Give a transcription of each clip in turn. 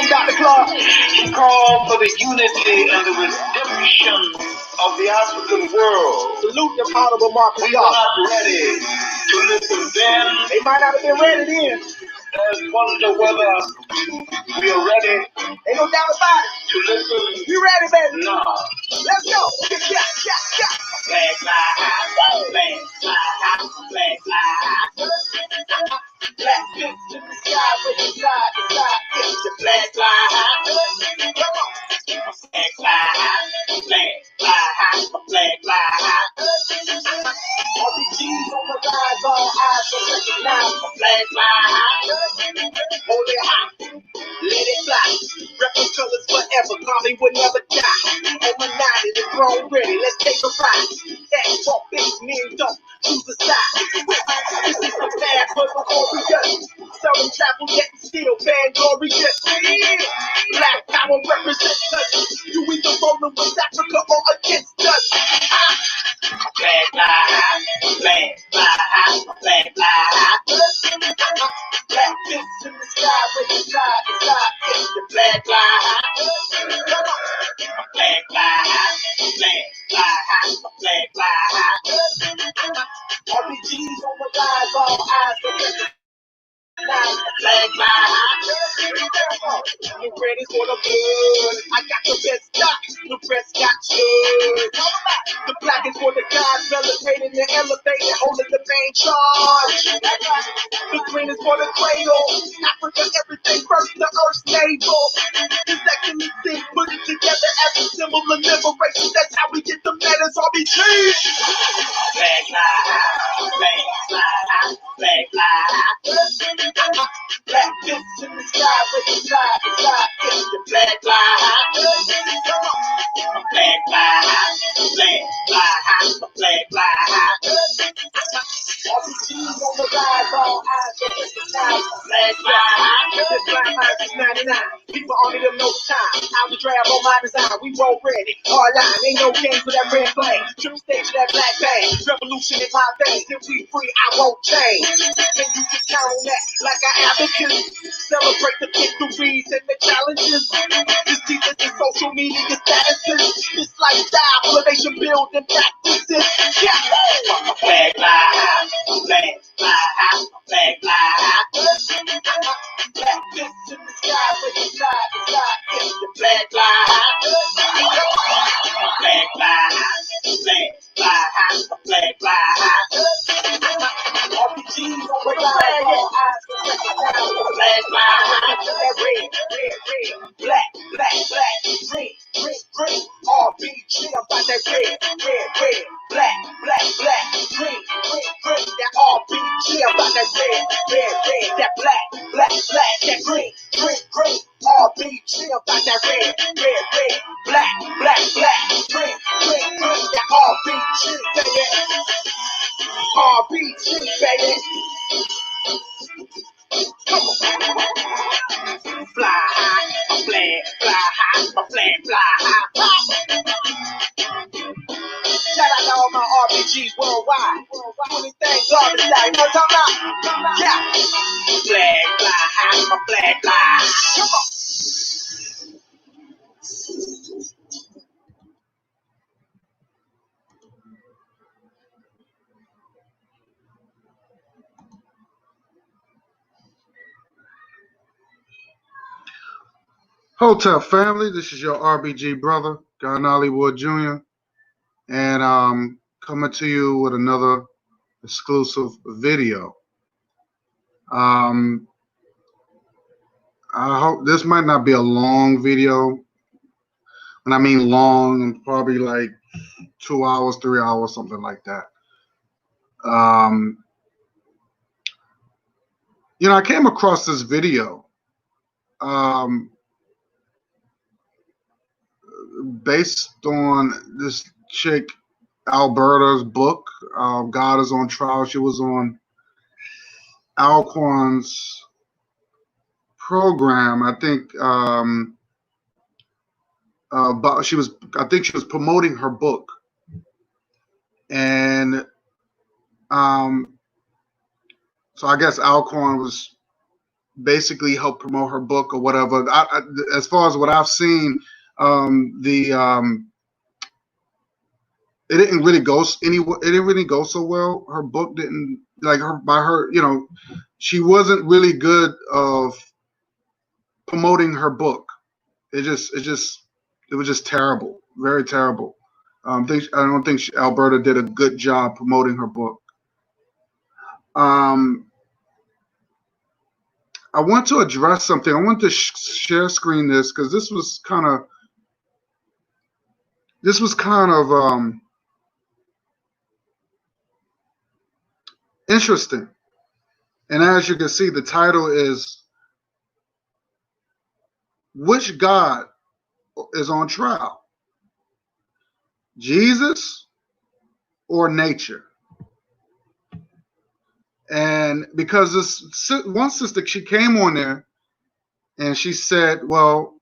Dr. Clark? He called for the unity and the redemption of the African world. Salute them, Honorable Marcus Garvey. We are not ready to listen then. They might not have been ready then. There's wonder whether we are ready. Ain't no doubt about it. To listen. You ready, baby? No. Let's go. Yeah. Flag fly high, flag fly high, flag fly high. Black fish in the sky, with the side to side. It's the flag fly high. Come on. Flag fly high, flag fly high, flag fly high. RPGs on the rise, all eyes so recognize the flag fly high. Hold it high, let it fly. Reference colors forever, mommy will never die. Illuminated and grown ready, let's take a ride. That's what big men don't choose a side. This is the path for the warriors. Some travel yet still vainglorious. Black power represents us. You either rolling with Africa or against us. Flag fly high, flag fly high, flag fly high. Black fists in the sky, with the side to side. It's the flag fly high. Come on. Flag fly high, flag fly high, flag fly high. RPGs on the rise, all eyes on the flag fly high. The red is for the blood. I got the best stock. The rest got yours. The black is for the guys celebrating and elevating, holding the main charge. The green is for the cradle. Africa, everything first, the earth's navel. The second is thing, put it together as a symbol of liberation. That's how we get the letters RBG. Flag fly high, flag fly high, flag fly high. Black fists in the sky, with the side to side. It's the flag fly high. Come on. Flag fly high, flag fly high, flag fly high. RPGs on the rise, all eyes on the side. Flag fly high. This black life is 99. People on it have no time. Out the draft on my design. We roll ready. Hard line. Ain't no game for that red flag. Triple stage of that black bang. Revolution is my thing. Till we free, I won't change. And you can count on that like an advocate. Celebrate the victories and the challenges. This deep is the social media statuses. This lifestyle, elevation, building practices. Yeah. Flag fly high, flag fly high, flag fly high. Black fists in the sky, with the side to side. It's the flag fly high. Flag fly high, flag fly high, flag fly high. RPGs on the rise, all eyes on the flag fly high. Red, black, green. RPG, I'm about that red, black, green. That RPG, I'm about that red, that black, that green. RPG, I'm about that red, black, green. That RPG, baby. RPG, baby. Fly high, my flag fly high, my flag fly high. Shout out to all my RPGs worldwide. Anything garbage like, you know what I'm talking about? Yeah. Flag fly high, my flag fly high. Come on. Hotel family, this is your RBG brother, Gun Hollywood Jr., and coming to you with another exclusive video. I hope this might not be a long video. When I mean long, probably like 2 hours, 3 hours, something like that. I came across this video based on this chick, Alberta's book, God is on Trial. She was on Alcorn's program. I think she was promoting her book, and so I guess Alcorn was basically help promote her book or whatever. As far as what I've seen, it didn't really go anywhere. It didn't really go so well. Her book didn't she wasn't really good of promoting her book. It was just terrible, very terrible. I don't think Alberta did a good job promoting her book. I want to address something. I want to share screen this because this was kind of interesting. And as you can see, the title is "Which God is on trial? Jesus or nature?" And because this one sister, she came on there and she said, well,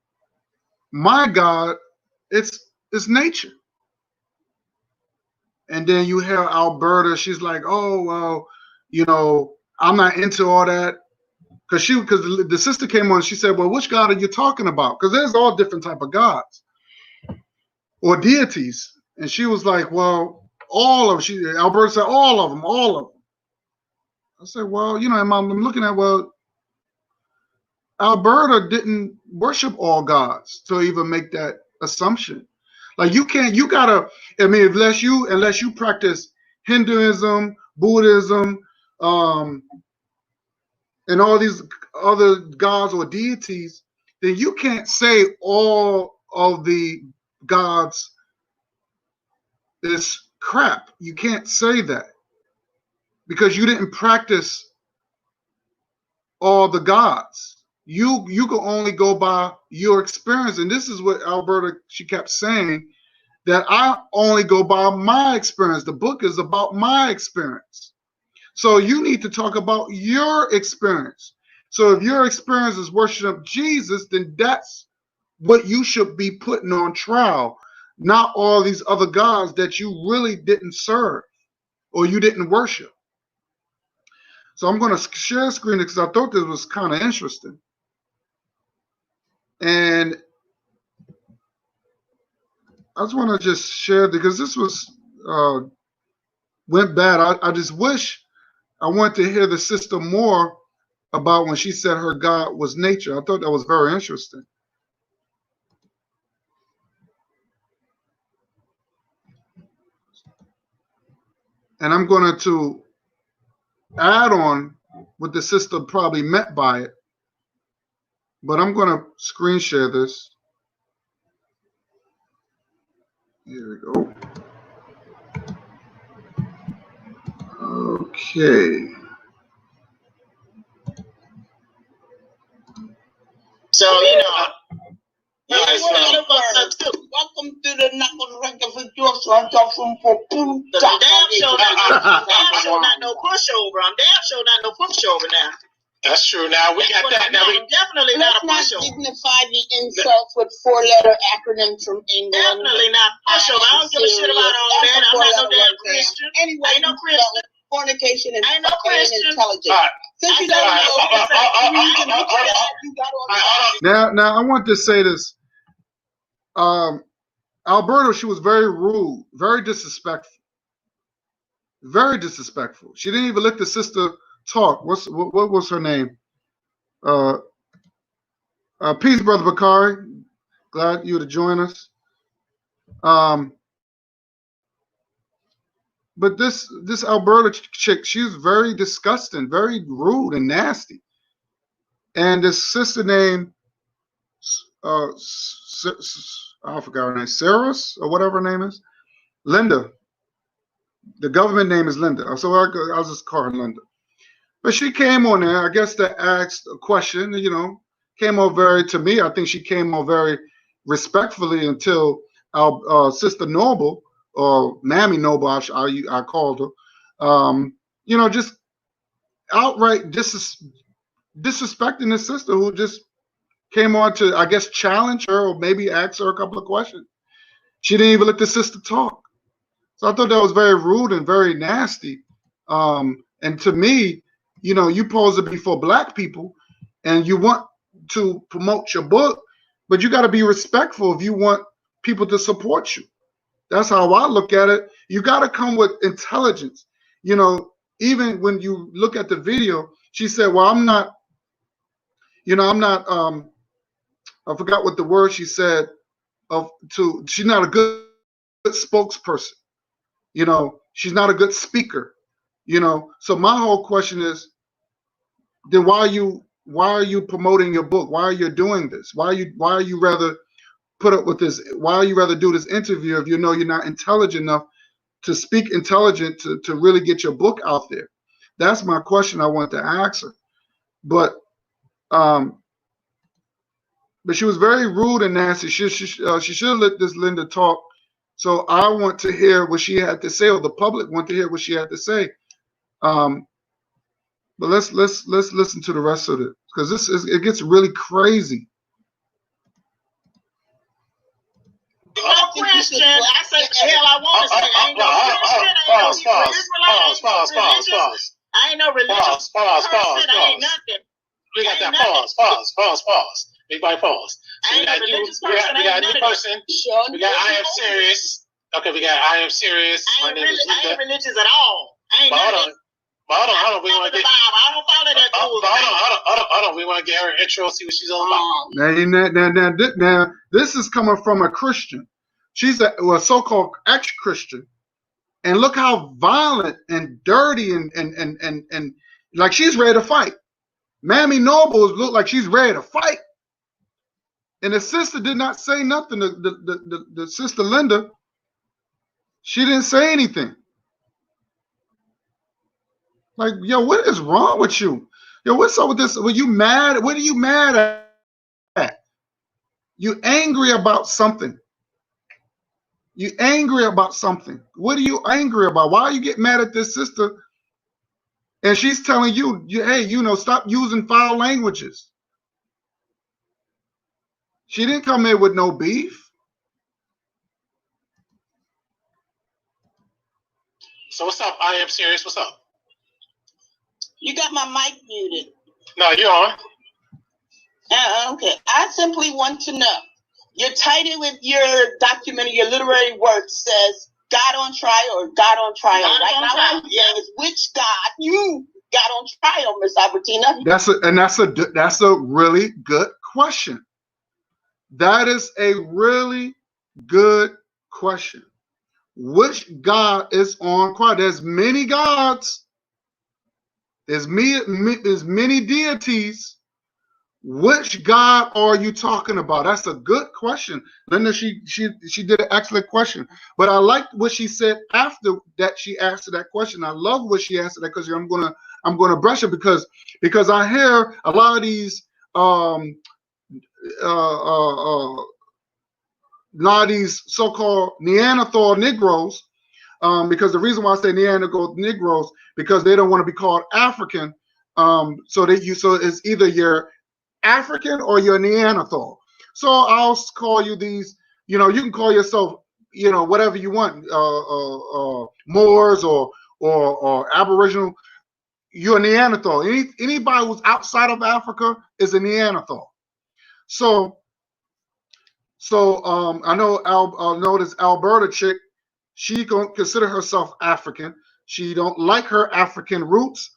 my God, it's nature. And then you hear Alberta, she's like, oh, well, I'm not into all that. Because the sister came on, she said, well, which God are you talking about? Because there's all different type of gods or deities. And she was like, well, Alberta said, all of them. I said, well, I'm looking at, well, Alberta didn't worship all gods to even make that assumption. Like unless you practice Hinduism, Buddhism, and all these other gods or deities, then you can't say all of the gods is crap. You can't say that because you didn't practice all the gods. You can only go by your experience. And this is what Alberta, she kept saying, that I only go by my experience. The book is about my experience. So you need to talk about your experience. So if your experience is worshiping Jesus, then that's what you should be putting on trial, not all these other gods that you really didn't serve or you didn't worship. So I'm going to share screen because I thought this was kind of interesting. And I just want to just share because this was went bad. I just wish I wanted to hear the sister more about when she said her God was nature. I thought that was very interesting. And I'm going to add on what the sister probably meant by it. But I'm going to screen share this. Here we go. Okay. So, welcome to the Knuckle Record for George. I'm talking for Pooh. Damn sure not no pushover. I'm damn sure not no pushover now. That's true. Now we got that. Now we definitely not a pushover. Let's not dignify the insults with four-letter acronyms from England. Definitely not pushover. I don't give a shit about all that. I'm not no damn Christian. Anyway, I ain't no Christian. Fornication and intelligence. Since you don't know, now I want to say this. Alberta, she was very rude, very disrespectful. Very disrespectful. She didn't even let the sister talk. What was her name? Peace, Brother Bakari. Glad you to join us. But this Alberta chick, she's very disgusting, very rude and nasty. And this sister named I forgot her name, Saris or whatever her name is, Linda. The government name is Linda, so I'll just call her Linda. But she came on there, I guess, to ask a question. Came over to me. I think she came on very respectfully until our Sister Noble, or Mammy Noble, I called her. Just outright disrespecting the sister who just came on to, I guess, challenge her or maybe ask her a couple of questions. She didn't even let the sister talk. So I thought that was very rude and very nasty. And to me, you're supposed to be for Black people, and you want to promote your book, but you got to be respectful if you want people to support you. That's how I look at it. You got to come with intelligence. You know, even when you look at the video, she said, well, I'm not, I forgot what the word she said she's not a good spokesperson. You know, she's not a good speaker. You know, so my whole question is, then why are you promoting your book? Why are you doing this? Why are you rather put up with this? Why are you rather do this interview if you know you're not intelligent enough to speak intelligent to really get your book out there? That's my question I want to ask her. But she was very rude and nasty. She should have let this Linda talk. So I want to hear what she had to say, or the public want to hear what she had to say. But let's listen to the rest of it, because it gets really crazy. No Christian. I say the hell I want to say. I ain't no Christian. Pause. I ain't no religious person. I ain't nothing. We got that pause. Big white pause. So we got a new person. We got I am serious. Okay, we got I am serious. I ain't religious at all. I ain't nothing. Hold on. We want to get. I don't follow that. Hold on. We want to get her intro, see what she's all about. Now, this is coming from a Christian. She's a so-called ex-Christian, and look how violent and dirty and like she's ready to fight. Mammy Nobles look like she's ready to fight, and the sister did not say nothing. The sister Linda, she didn't say anything. Like, yo, what is wrong with you? Yo, what's up with this? Were you mad? What are you mad at? You angry about something. You angry about something. What are you angry about? Why are you getting mad at this sister? And she's telling you, hey, stop using foul languages. She didn't come in with no beef. So what's up? I am serious. What's up? You got my mic muted. No, you're on. Okay. I simply want to know. Your title with your documentary, your literary work says God on trial or God on trial. God right on now, trial. what I'm saying is which God you got on trial, Miss Albertina? That's a really good question. That is a really good question. Which God is on trial? There's many gods. There's many deities. Which God are you talking about? That's a good question. Linda, she did an excellent question. But I liked what she said after that she asked that question. I love what she answered that because I'm gonna brush it because I hear a lot of these so-called Neanderthal Negroes. Because the reason why I say Neanderthal Negroes, because they don't want to be called African. So it's either you're African or you're Neanderthal. So I'll call you these. You can call yourself, whatever you want, Moors or Aboriginal. You're a Neanderthal. Anybody who's outside of Africa is a Neanderthal. So I know this Alberta chick. She don't consider herself African. She don't like her African roots.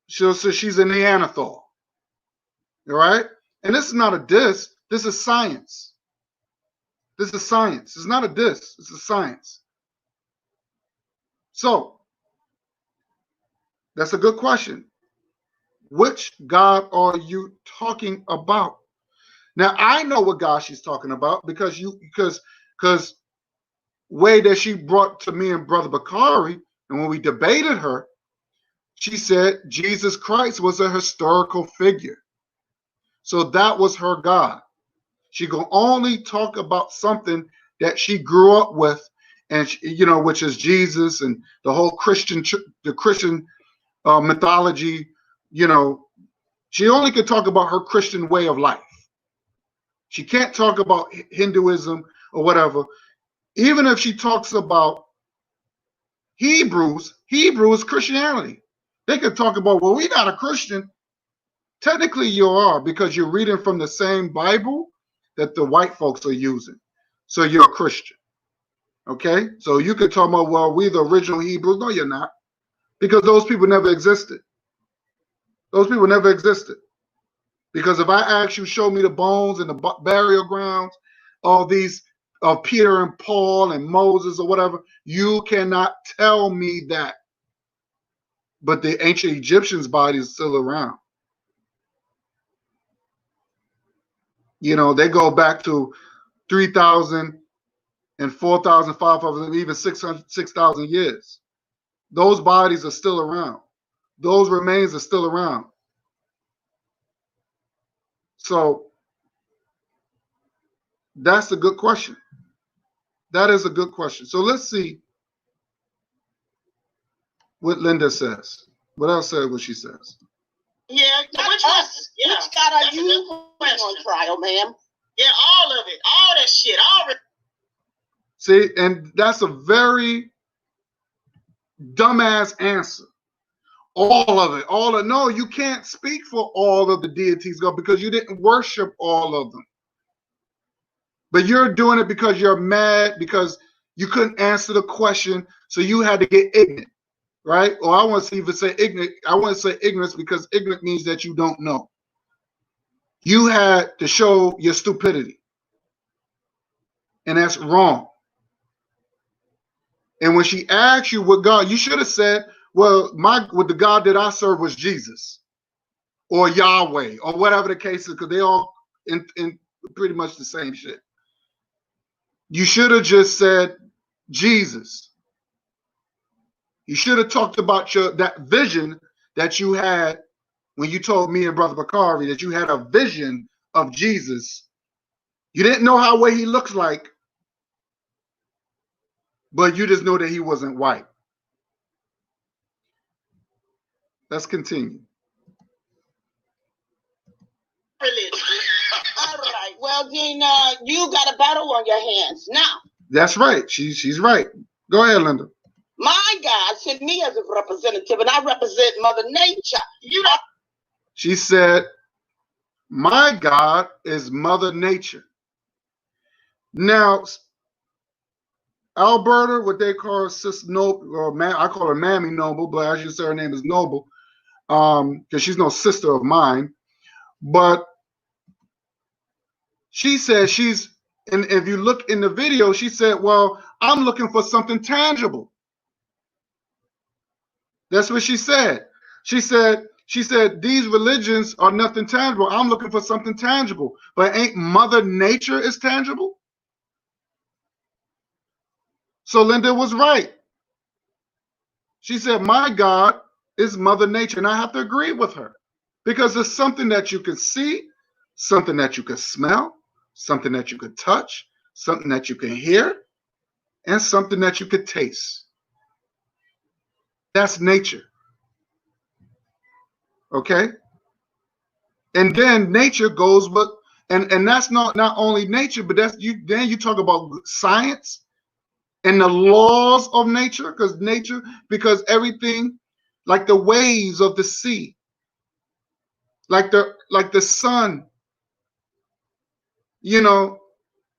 She'll say she's a Neanderthal. All right? And this is not a diss. This is science. This is science. It's not a diss. This is science. So, that's a good question. Which God are you talking about? Now, I know what God she's talking about because way that she brought to me and Brother Bakari, and when we debated her, she said Jesus Christ was a historical figure. So that was her God. She can only talk about something that she grew up with, and which is Jesus and the whole Christian mythology. She only could talk about her Christian way of life. She can't talk about Hinduism or whatever. Even if she talks about Hebrew is Christianity. They could talk about, well, we're not a Christian. Technically, you are, because you're reading from the same Bible that the white folks are using. So you're a Christian. Okay? So you could talk about, well, we're the original Hebrews. No, you're not. Because those people never existed. Those people never existed. Because if I ask you, show me the bones and the burial grounds, all these of Peter and Paul and Moses or whatever, you cannot tell me that. But the ancient Egyptians' body is still around. You know, they go back to 3,000 and 4,000, 5,000, even 6,000 years. Those bodies are still around. Those remains are still around. So that's a good question. That is a good question. So let's see what Linda says. What else said what she says? Yeah, which got our youth on trial, ma'am. Yeah, all of it. All that shit. All of it. See, and that's a very dumbass answer. All of it. All of no, you can't speak for all of the deities, God, because you didn't worship all of them. But you're doing it because you're mad because you couldn't answer the question, so you had to get ignorant, right? Or I want to even say ignorant. I want to say ignorance because ignorant means that you don't know. You had to show your stupidity, and that's wrong. And when she asked you what God, you should have said, well, the God that I serve was Jesus or Yahweh or whatever the case is, because they all in pretty much the same shit. You should have just said Jesus. You should have talked about that vision that you had when you told me and Brother Bakari that you had a vision of Jesus. You didn't know how way he looks like, but you just know that he wasn't white. Let's continue. All right. Well, then you got a battle on your hands now. That's right. She's right. Go ahead, Linda. My God sent me as a representative, and I represent Mother Nature. She said, my God is Mother Nature. Now, Alberta, what they call Sis Noble, or I call her Mammy Noble, but as you say, her name is Noble, because she's no sister of mine. But she said and if you look in the video, she said, well, I'm looking for something tangible. That's what she said. She said, these religions are nothing tangible. I'm looking for something tangible. But ain't Mother Nature is tangible? So Linda was right. She said, my God is Mother Nature. And I have to agree with her. Because it's something that you can see, something that you can smell, something that you can touch, something that you can hear, and something that you could taste. That's nature. Okay? And then nature goes with, and that's not only nature, but that's then you talk about science and the laws of nature, because everything, like the waves of the sea, like the sun, you know,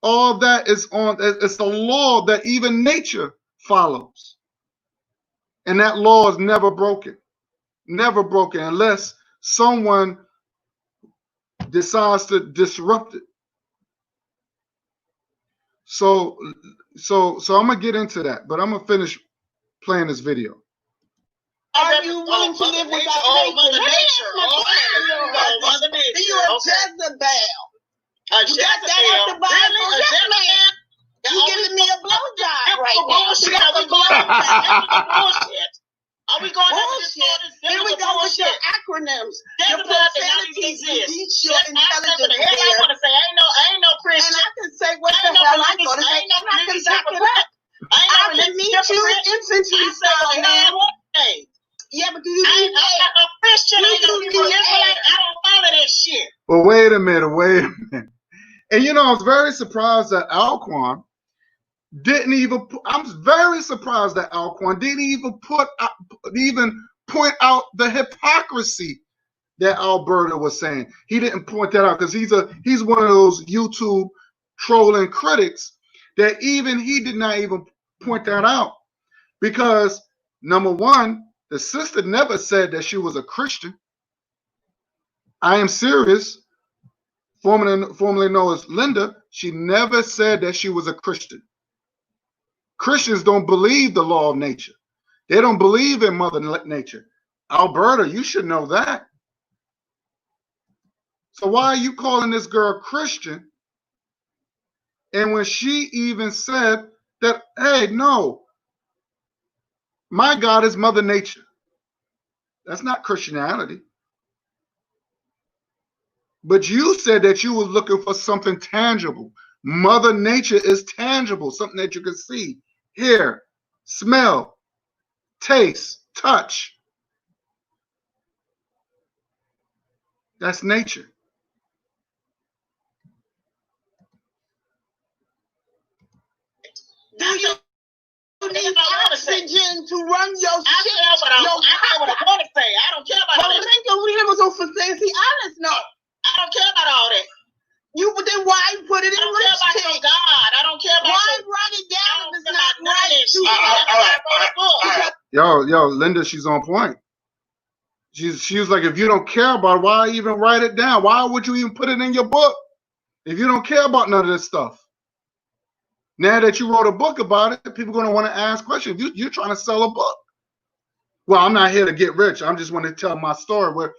all that is on, it's a law that even nature follows. And that law is never broken unless someone decides to disrupt it. So I'm gonna get into that, but I'm gonna finish playing this video. Are you willing to live without Mother Nature? Mother Nature. You're a Jezebel. You got that at the Bible? Yes, ma'am. You giving me a blowjob right now. Bullshit. Are we going bullshit? Here we go with your acronyms. Your profanities reach your intelligence. Everybody want to say, I ain't no Christian. And I can say what the hell I want to say. And I can back it up. I can meet you infantry style, man. Yeah, but do you I'm a Christian. I don't follow that shit. Well, wait a minute. And you know, I was very surprised that Alquan didn't even. I'm very surprised that Alquan didn't even point out the hypocrisy that Alberta was saying. He didn't point that out because he's one of those YouTube trolling critics that even he did not even point that out. Because number one, the sister never said that she was a Christian. I am serious. Formerly known as Linda, she never said that she was a Christian. Christians don't believe the law of nature. They don't believe in Mother Nature. Alberta, you should know that. So why are you calling this girl Christian? And when she even said that, hey, no, my God is Mother Nature. That's not Christianity. But you said that you were looking for something tangible. Mother Nature is tangible, something that you can see, hear, smell, taste, touch. That's nature. Do you need oxygen to run your shit? I want to say. I don't care about all that. We never so fancy honest, no. I don't care about all that. But then why put it in rich text? I don't care about your God. I don't care about why write it down if it's not right? Yo, Linda, she's on point. She was like, if you don't care about it, why even write it down? Why would you even put it in your book if you don't care about none of this stuff? Now that you wrote a book about it, people are going to want to ask questions. You're trying to sell a book. Well, I'm not here to get rich. I'm just want to tell my story. Well,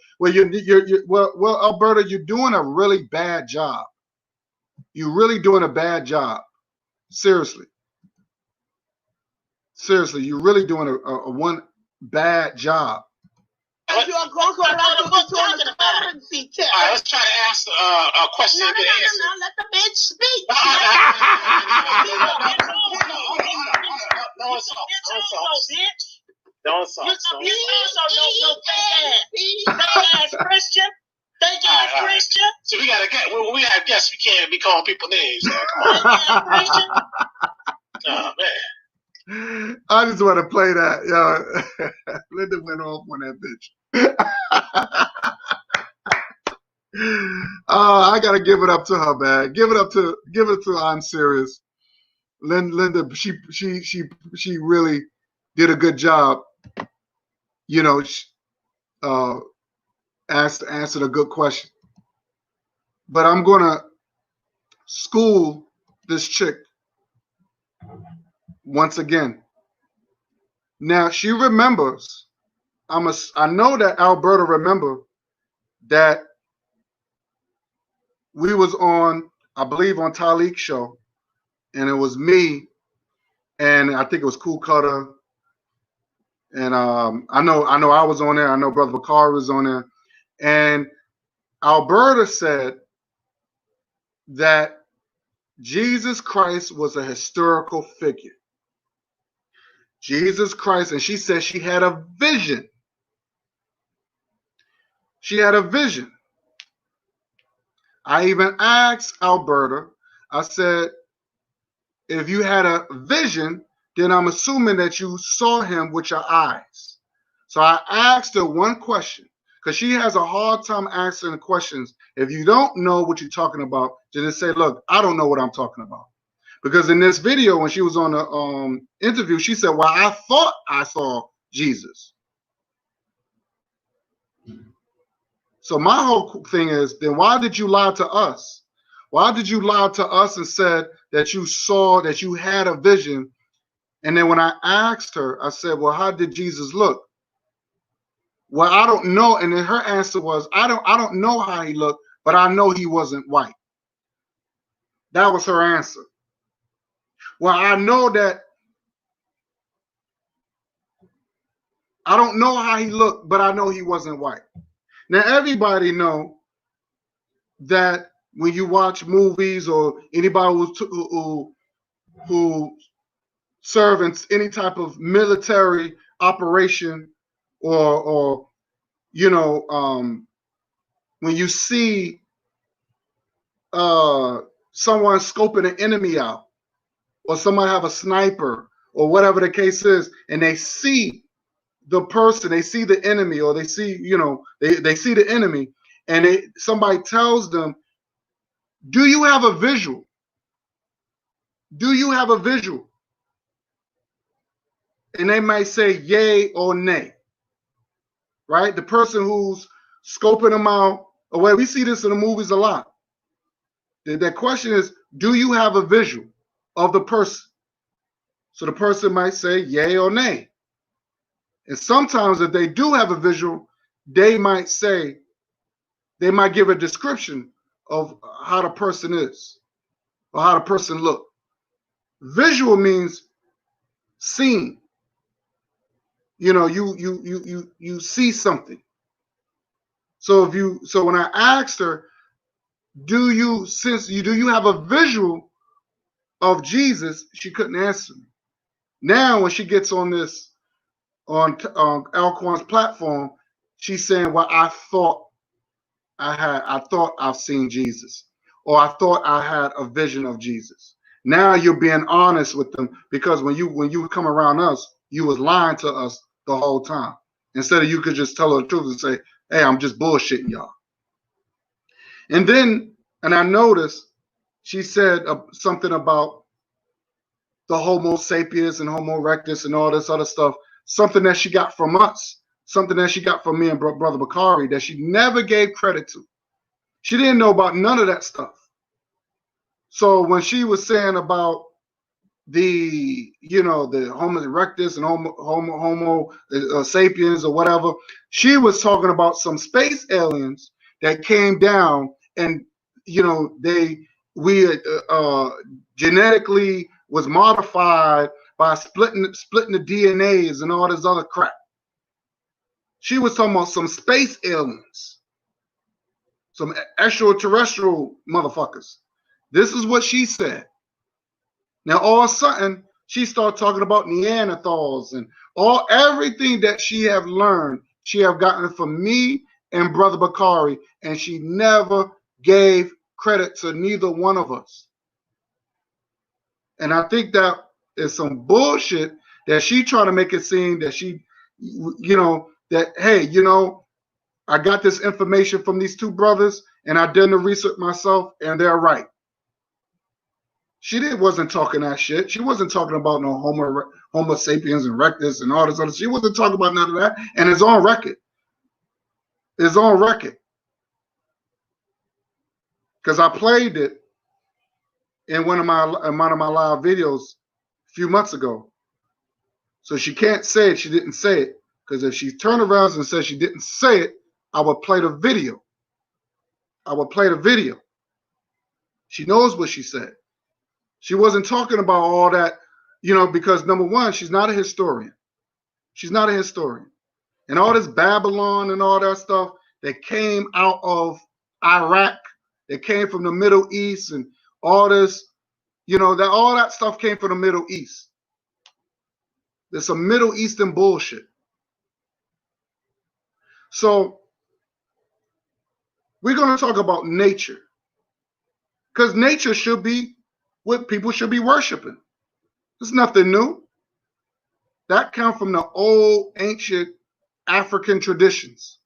Alberta, you're doing a really bad job. You're really doing a bad job. Seriously, you're really doing a one bad job. All right, let's try to ask a question. No, let the bitch speak. Don't insult. Christian. Christian. So we have guests. We can't be calling people names. Christian. Oh man. I just want to play that. Yo, Linda went off on that bitch. I gotta give it up to her, man. Give it to I'm serious. Linda, she really did a good job. You know, answered a good question. But I'm gonna school this chick once again. Now she remembers. I know that Alberta remember that we was on, I believe, on Talik's show, and it was me, and I think it was Cool Cutter, and I know I was on there. I know Brother Bakar was on there, and Alberta said that Jesus Christ was a historical figure. Jesus Christ, and she said she had a vision. She had a vision. I even asked Alberta, I said, if you had a vision, then I'm assuming that you saw him with your eyes. So I asked her one question, because she has a hard time answering questions. If you don't know what you're talking about, just say, look, I don't know what I'm talking about. Because in this video, when she was on the interview, she said, well, I thought I saw Jesus. So my whole thing is, then why did you lie to us? Why did you lie to us and said that you saw, that you had a vision? And then when I asked her, I said, well, how did Jesus look? Well, I don't know. And then her answer was, I don't know how he looked, but I know he wasn't white. That was her answer. Well, I know that I don't know how he looked, but I know he wasn't white. Now, everybody know that when you watch movies or anybody who serve in any type of military operation or you know, when you see someone scoping an enemy out, or someone have a sniper, or whatever the case is, and they see the person, they see the enemy, or they see, they see the enemy, and somebody tells them, do you have a visual? Do you have a visual? And they might say yay or nay, right? The person who's scoping them out, or where we see this in the movies a lot. The question is, do you have a visual of the person? So the person might say yay or nay. And sometimes if they do have a visual, they might give a description of how the person is or how the person look. Visual means seen. You see something. So when I asked her, do you have a visual of Jesus, she couldn't answer me. Now when she gets on this on Alcorn's platform, she's saying, well, I thought I've seen Jesus, or I thought I had a vision of Jesus. Now you're being honest with them, because when you come around us, you was lying to us the whole time. Instead of you could just tell her the truth and say, hey, I'm just bullshitting y'all. And I noticed she said something about the Homo sapiens and Homo erectus and all this other stuff, something that she got from us, something that she got from me and Brother Bakari that she never gave credit to. She didn't know about none of that stuff. So when she was saying about the Homo erectus and Homo sapiens or whatever, she was talking about some space aliens that came down, and we genetically was modified by splitting the DNAs and all this other crap. She was talking about some space aliens, some extraterrestrial motherfuckers. This is what she said. Now all of a sudden she started talking about Neanderthals and everything that she have learned, she have gotten from me and Brother Bakari, and she never gave credit to neither one of us. And I think that is some bullshit that she trying to make it seem that she, that, hey, I got this information from these two brothers and I did the research myself and they're right. She wasn't talking that shit. She wasn't talking about no Homo sapiens and erectus and all this other. She wasn't talking about none of that. And it's on record. It's on record. Because I played it in one of my live videos a few months ago. So she can't say it. She didn't say it. Because if she turned around and said she didn't say it, I would play the video. She knows what she said. She wasn't talking about all that, because number one, she's not a historian. She's not a historian. And all this Babylon and all that stuff that came out of Iraq, that came from the Middle East, and all this, all that stuff came from the Middle East. There's some Middle Eastern bullshit. So we're going to talk about nature, because nature should be what people should be worshiping. It's nothing new. That comes from the old ancient African traditions.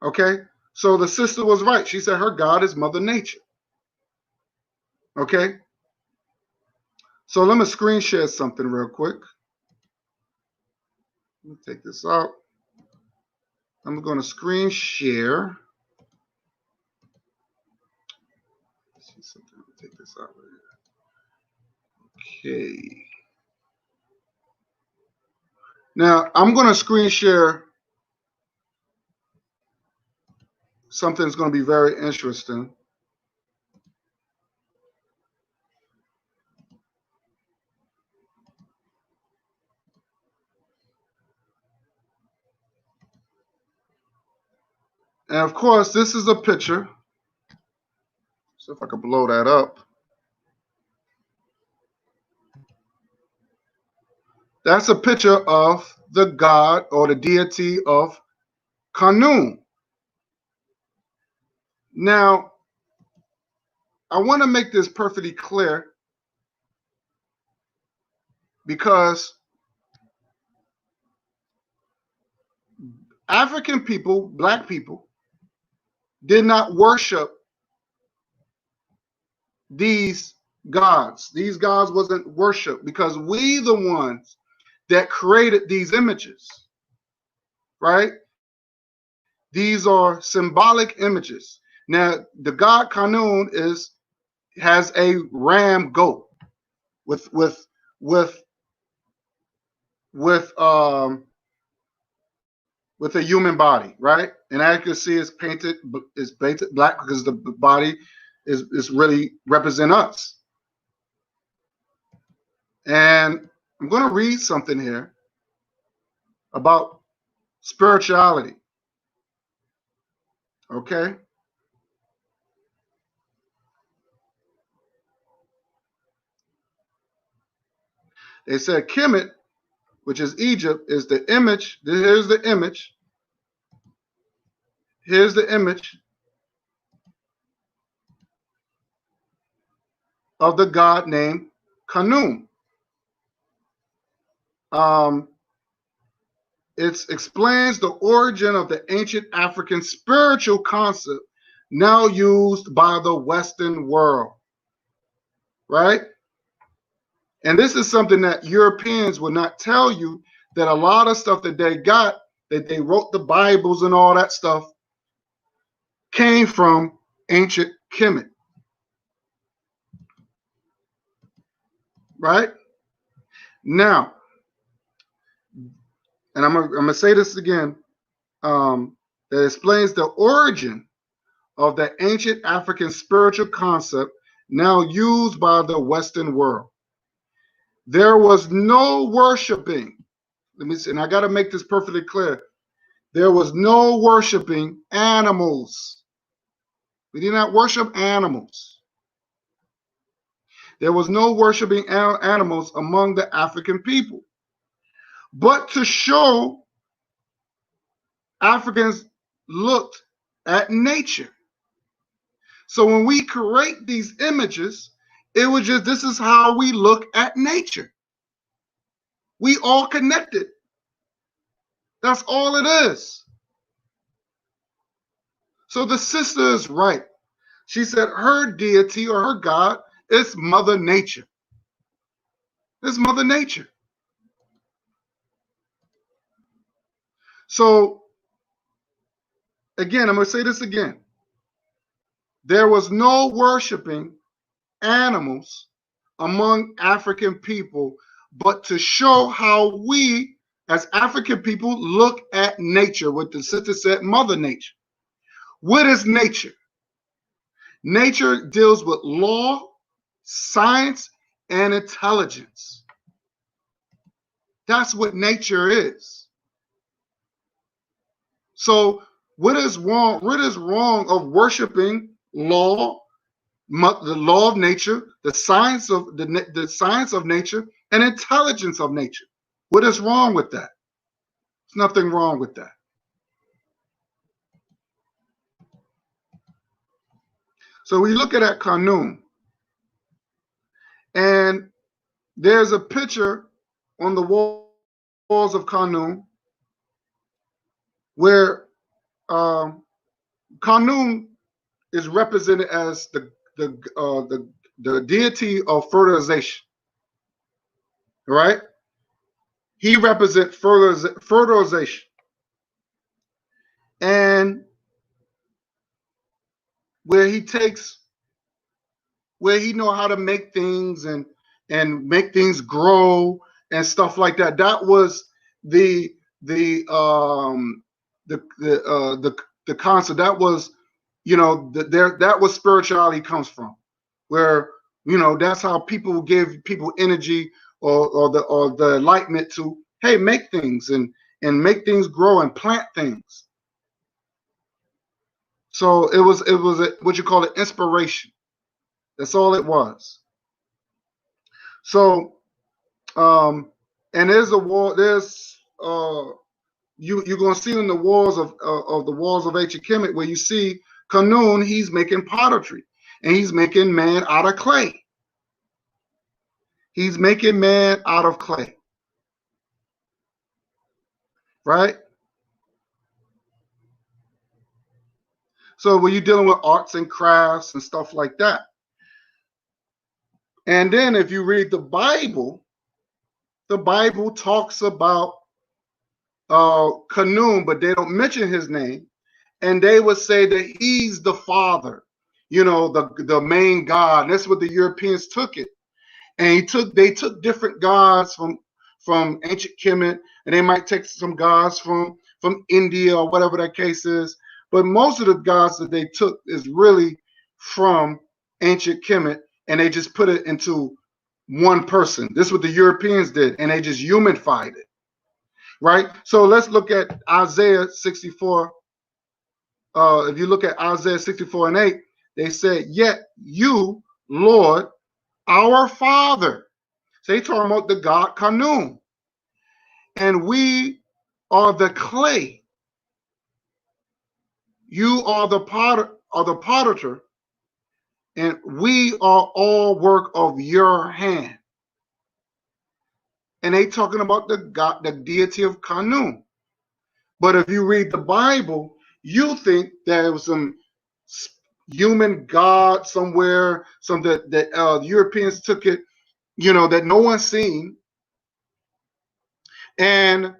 Okay? So the sister was right. She said her God is Mother Nature. Okay? So let me screen share something real quick. Let me take this out. I'm going to screen share. Let's see something. Let me take this out right here. Okay. Now, I'm going to screen share something that's going to be very interesting. And of course, this is a picture. So if I could blow that up. That's a picture of the god or the deity of Khnum. Now, I want to make this perfectly clear, because African people, black people, did not worship these gods. These gods wasn't worshiped because we the ones that created these images, right? These are symbolic images. Now, the god Kanun has a ram goat with a human body, right? And as you can see, it's painted black because the body is really represent us. And I'm going to read something here about spirituality. Okay. They said Kemet, which is Egypt, is the image. Here's the image. Here's the image of the god named Kanun. It explains the origin of the ancient African spiritual concept now used by the Western world, right? And this is something that Europeans will not tell you, that a lot of stuff that they got, that they wrote the Bibles and all that stuff, came from ancient Kemet, right? Now, and I'm gonna say this again, that explains the origin of the ancient African spiritual concept now used by the Western world. There was no worshiping. Let me see, and I got to make this perfectly clear. There was no worshiping animals. We did not worship animals. There was no worshiping animals among the African people. But to show Africans looked at nature. So when we create these images, it was just, this is how we look at nature. We all connected. That's all it is. So the sister is right. She said her deity or her god is Mother Nature. It's Mother Nature. So again, I'm going to say this again. There was no worshiping animals among African people, but to show how we as African people look at nature. What the sister said, Mother Nature. What is nature? Nature deals with law, science, and intelligence. That's what nature is. So what is wrong? What is wrong of worshiping law, the law of nature, the science of nature, and intelligence of nature? What is wrong with that? There's nothing wrong with that. So we look at Kanun, and there's a picture on the walls of Kanun where Kanun is represented as the deity of fertilization, right? He represents fertilization, and where he know how to make things and make things grow and stuff like that. That was the concept. That was, that was spirituality comes from, where that's how people give people energy or the enlightenment to, hey, make things and make things grow and plant things. So it was what you call it, inspiration. That's all it was. So and there's a wall. There's you're gonna see in the walls of the walls of ancient Kemet where you see Kanun. He's making pottery, and he's making man out of clay. He's making man out of clay, right? So when you're dealing with arts and crafts and stuff like that. And then if you read the Bible talks about Khnum, but they don't mention his name. And they would say that he's the father, the main god. And that's what the Europeans took it. And they took different gods from ancient Kemet, and they might take some gods from India or whatever that case is. But most of the gods that they took is really from ancient Kemet, and they just put it into one person. This is what the Europeans did, and they just humanified it, right? So let's look at Isaiah 64. If you look at Isaiah 64 and 8, they said, "Yet you, Lord, our Father." So they talking about the God Khnum. "And we are the clay. You are the potter, and we are all work of your hand." And they talking about the God, the deity of Khnum. But if you read the Bible, you think there was some human god somewhere, some that Europeans took it, that no one's seen, and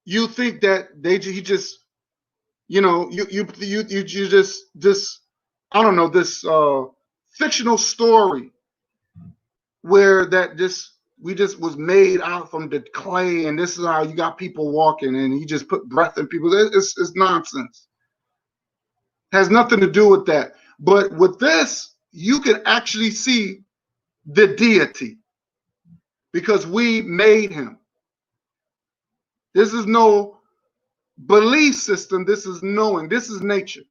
you think that he just, you just this, I don't know, this fictional story where that we just was made out from the clay, and this is how you got people walking, and you just put breath in people. It's nonsense. Has nothing to do with that. But with this, you can actually see the deity because we made him. This is no belief system. This is knowing. This is nature,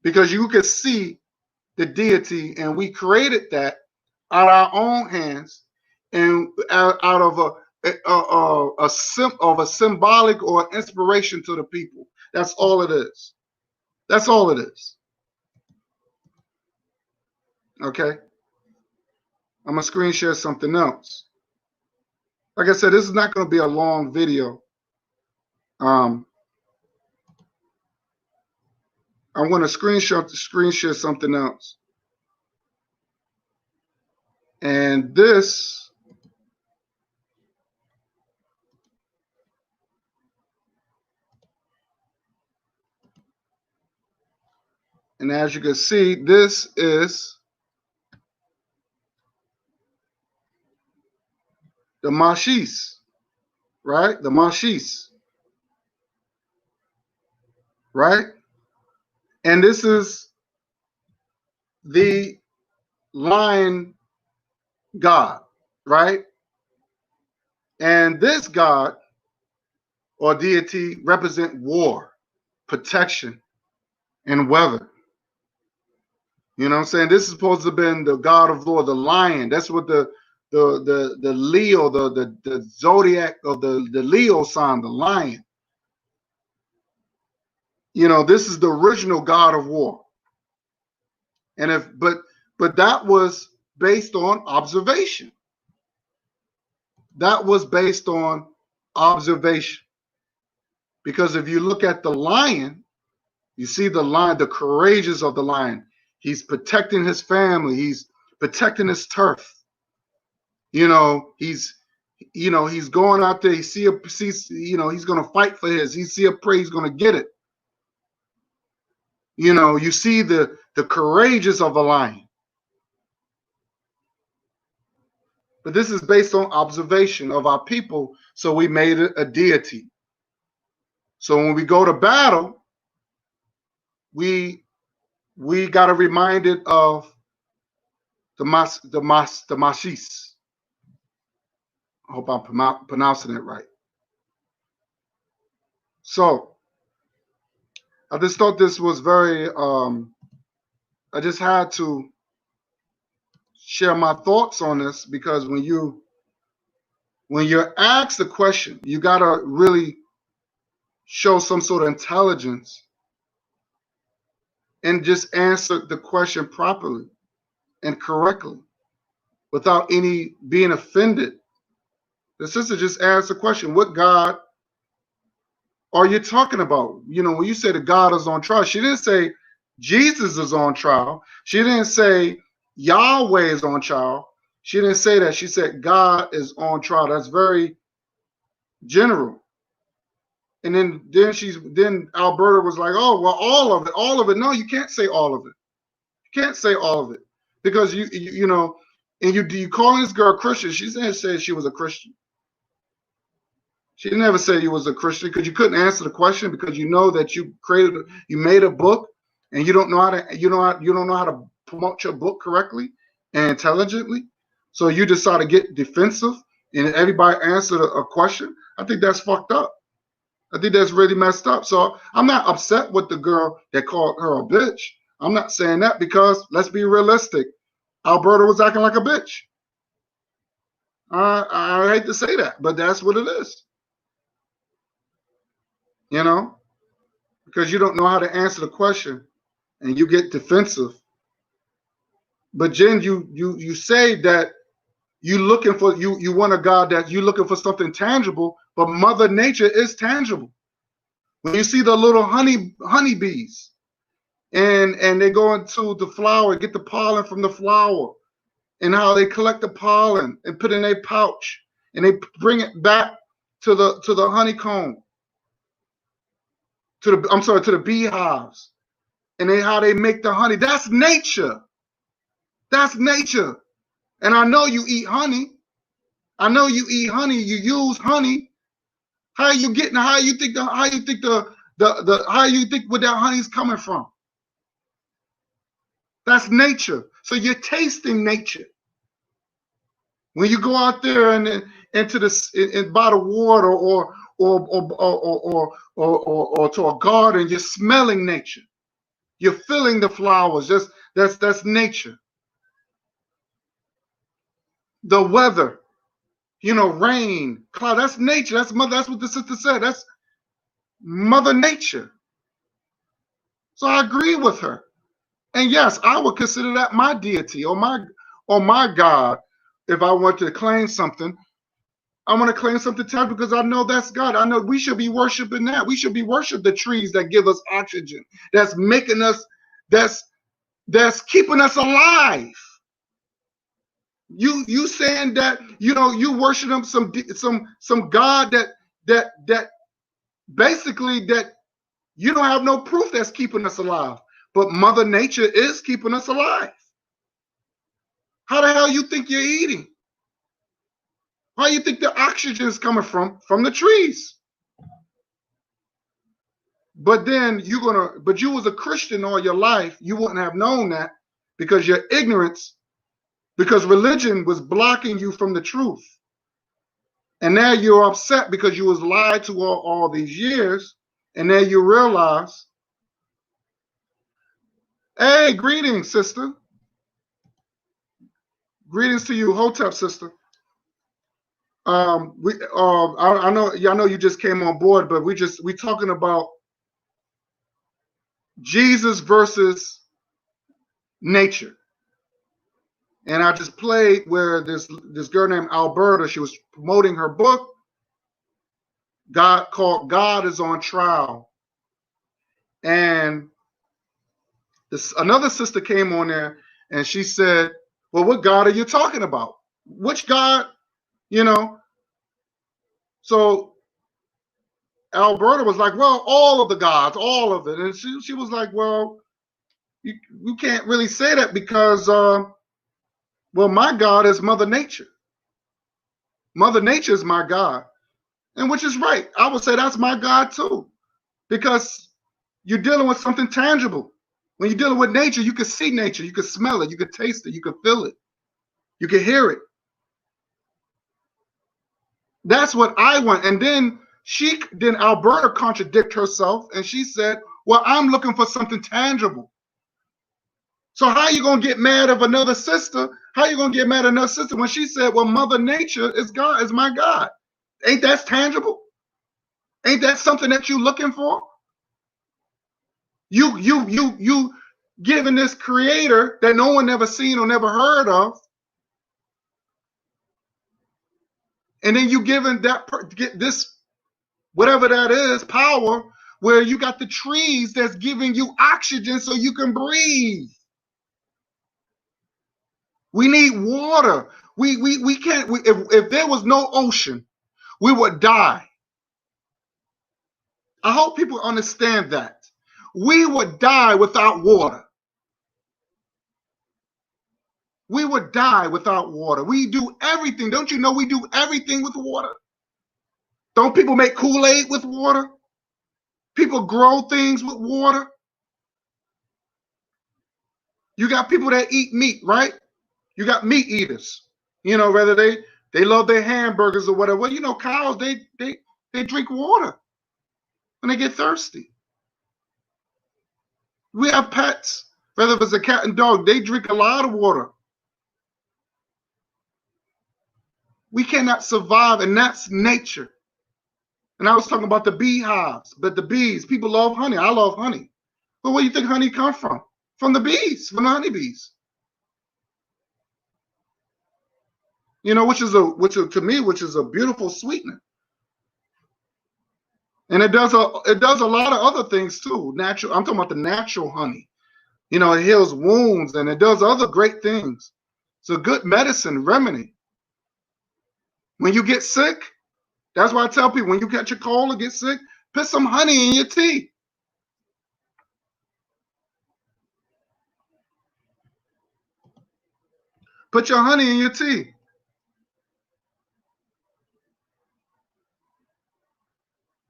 because you can see the deity, and we created that out of our own hands, and out of a symbolic or inspiration to the people. That's all it is. That's all it is. Okay. I'm gonna screen share something else. Like I said, this is not going to be a long video. I'm going to screen share something else. And this and as you can see, this is the Mashis, right? The Mashis, right? And this is the lion god, right? And this god or deity represent war, protection, and weather. You know what I'm saying? This is supposed to have been the god of war, the lion. That's what the Leo, the zodiac of the Leo sign, the lion. This is the original god of war. And but that was based on observation. That was based on observation. Because if you look at the lion, you see the lion, the courageous of the lion. He's protecting his family. He's protecting his turf. He's going out there. He's going to fight for his. He see a prey, he's going to get it. You see the courageous of a lion. But this is based on observation of our people, so we made it a deity. So when we go to battle, we got reminded of the Mashis. I hope I'm pronouncing it right. So I just thought this was very, I just had to share my thoughts on this, because when you're asked a question, you got to really show some sort of intelligence and just answer the question properly and correctly without any being offended. The sister just asked the question, what God are you talking about? When you say the God is on trial, she didn't say Jesus is on trial. She didn't say Yahweh is on trial. She didn't say that. She said God is on trial. That's very general. And then Alberta was like, oh, well, all of it. No, you can't say all of it. You can't say all of it because you know, and you calling this girl Christian. She didn't say she was a Christian. She never said you was a Christian because you couldn't answer the question because you know that you made a book and you don't know how to promote your book correctly and intelligently. So you decide to get defensive and everybody answered a question. I think that's fucked up. I think that's really messed up. So I'm not upset with the girl that called her a bitch. I'm not saying that because let's be realistic. Alberta was acting like a bitch. I hate to say that, but that's what it is. You know, because you don't know how to answer the question and you get defensive. But Jen, you say that you want a God that you're looking for something tangible, but Mother Nature is tangible. When you see the little honeybees and they go into the flower, get the pollen from the flower, and how they collect the pollen and put it in a pouch and they bring it back to the honeycomb, to the beehives, and how they make the honey. That's nature. That's nature. And I know you eat honey. I know you eat honey. You use honey. How you think where that honey's coming from? That's nature. So you're tasting nature. When you go out there and by the water or to a garden, you're smelling nature. You're feeling the flowers. That's nature. The weather, rain, cloud. That's nature. That's what the sister said. That's Mother Nature. So I agree with her. And yes, I would consider that my deity or my God. If I want to claim something, I want to claim something tangible because I know that's God. I know we should be worshiping that. We should be worshiping the trees that give us oxygen. That's making us. That's keeping us alive. You saying that you worship them some God that basically that you don't have no proof that's keeping us alive, but Mother Nature is keeping us alive. How the hell you think you're eating? How you think the oxygen is coming from the trees? But then you was a Christian all your life. You wouldn't have known that because your ignorance, because religion was blocking you from the truth. And now you're upset because you was lied to all these years. And then you realize, hey, greetings, sister. Greetings to you, Hotep sister. I know you just came on board, but we talking about Jesus versus nature. And I just played where this girl named Alberta, she was promoting her book, called God is on Trial. And another sister came on there and she said, well, what God are you talking about? Which God, So Alberta was like, well, all of the gods, all of it. And she was like, well, you can't really say that because, well, my God is Mother Nature. Mother Nature is my God. And which is right. I would say that's my God too. Because you're dealing with something tangible. When you're dealing with nature, you can see nature, you can smell it, you can taste it, you can feel it, you can hear it. That's what I want. And then Alberta contradicted herself and she said, well, I'm looking for something tangible. So how are you going to get mad at another sister? How are you going to get mad at another sister when she said, well, Mother Nature is God, is my God? Ain't that tangible? Ain't that something that you're looking for? You giving this creator that no one ever seen or never heard of, and then you giving this whatever that is power where you got the trees that's giving you oxygen so you can breathe. We need water. We can't, if there was no ocean, we would die. I hope people understand that. We would die without water. We would die without water. We do everything. Don't you know we do everything with water? Don't people make Kool-Aid with water? People grow things with water. You got people that eat meat, right? You got meat eaters. You know, whether they love their hamburgers or whatever. Well, you know, cows, they drink water when they get thirsty. We have pets, whether it's a cat and dog, they drink a lot of water. We cannot survive, and that's nature. And I was talking about the beehives, but the bees, people love honey. I love honey. But where do you think honey comes from? From the bees, from the honeybees. You know, which is a beautiful sweetener. And it does a lot of other things too. Natural, I'm talking about the natural honey. You know, it heals wounds and it does other great things. It's a good medicine remedy. When you get sick, that's why I tell people, when you catch a cold or get sick, put some honey in your tea. Put your honey in your tea.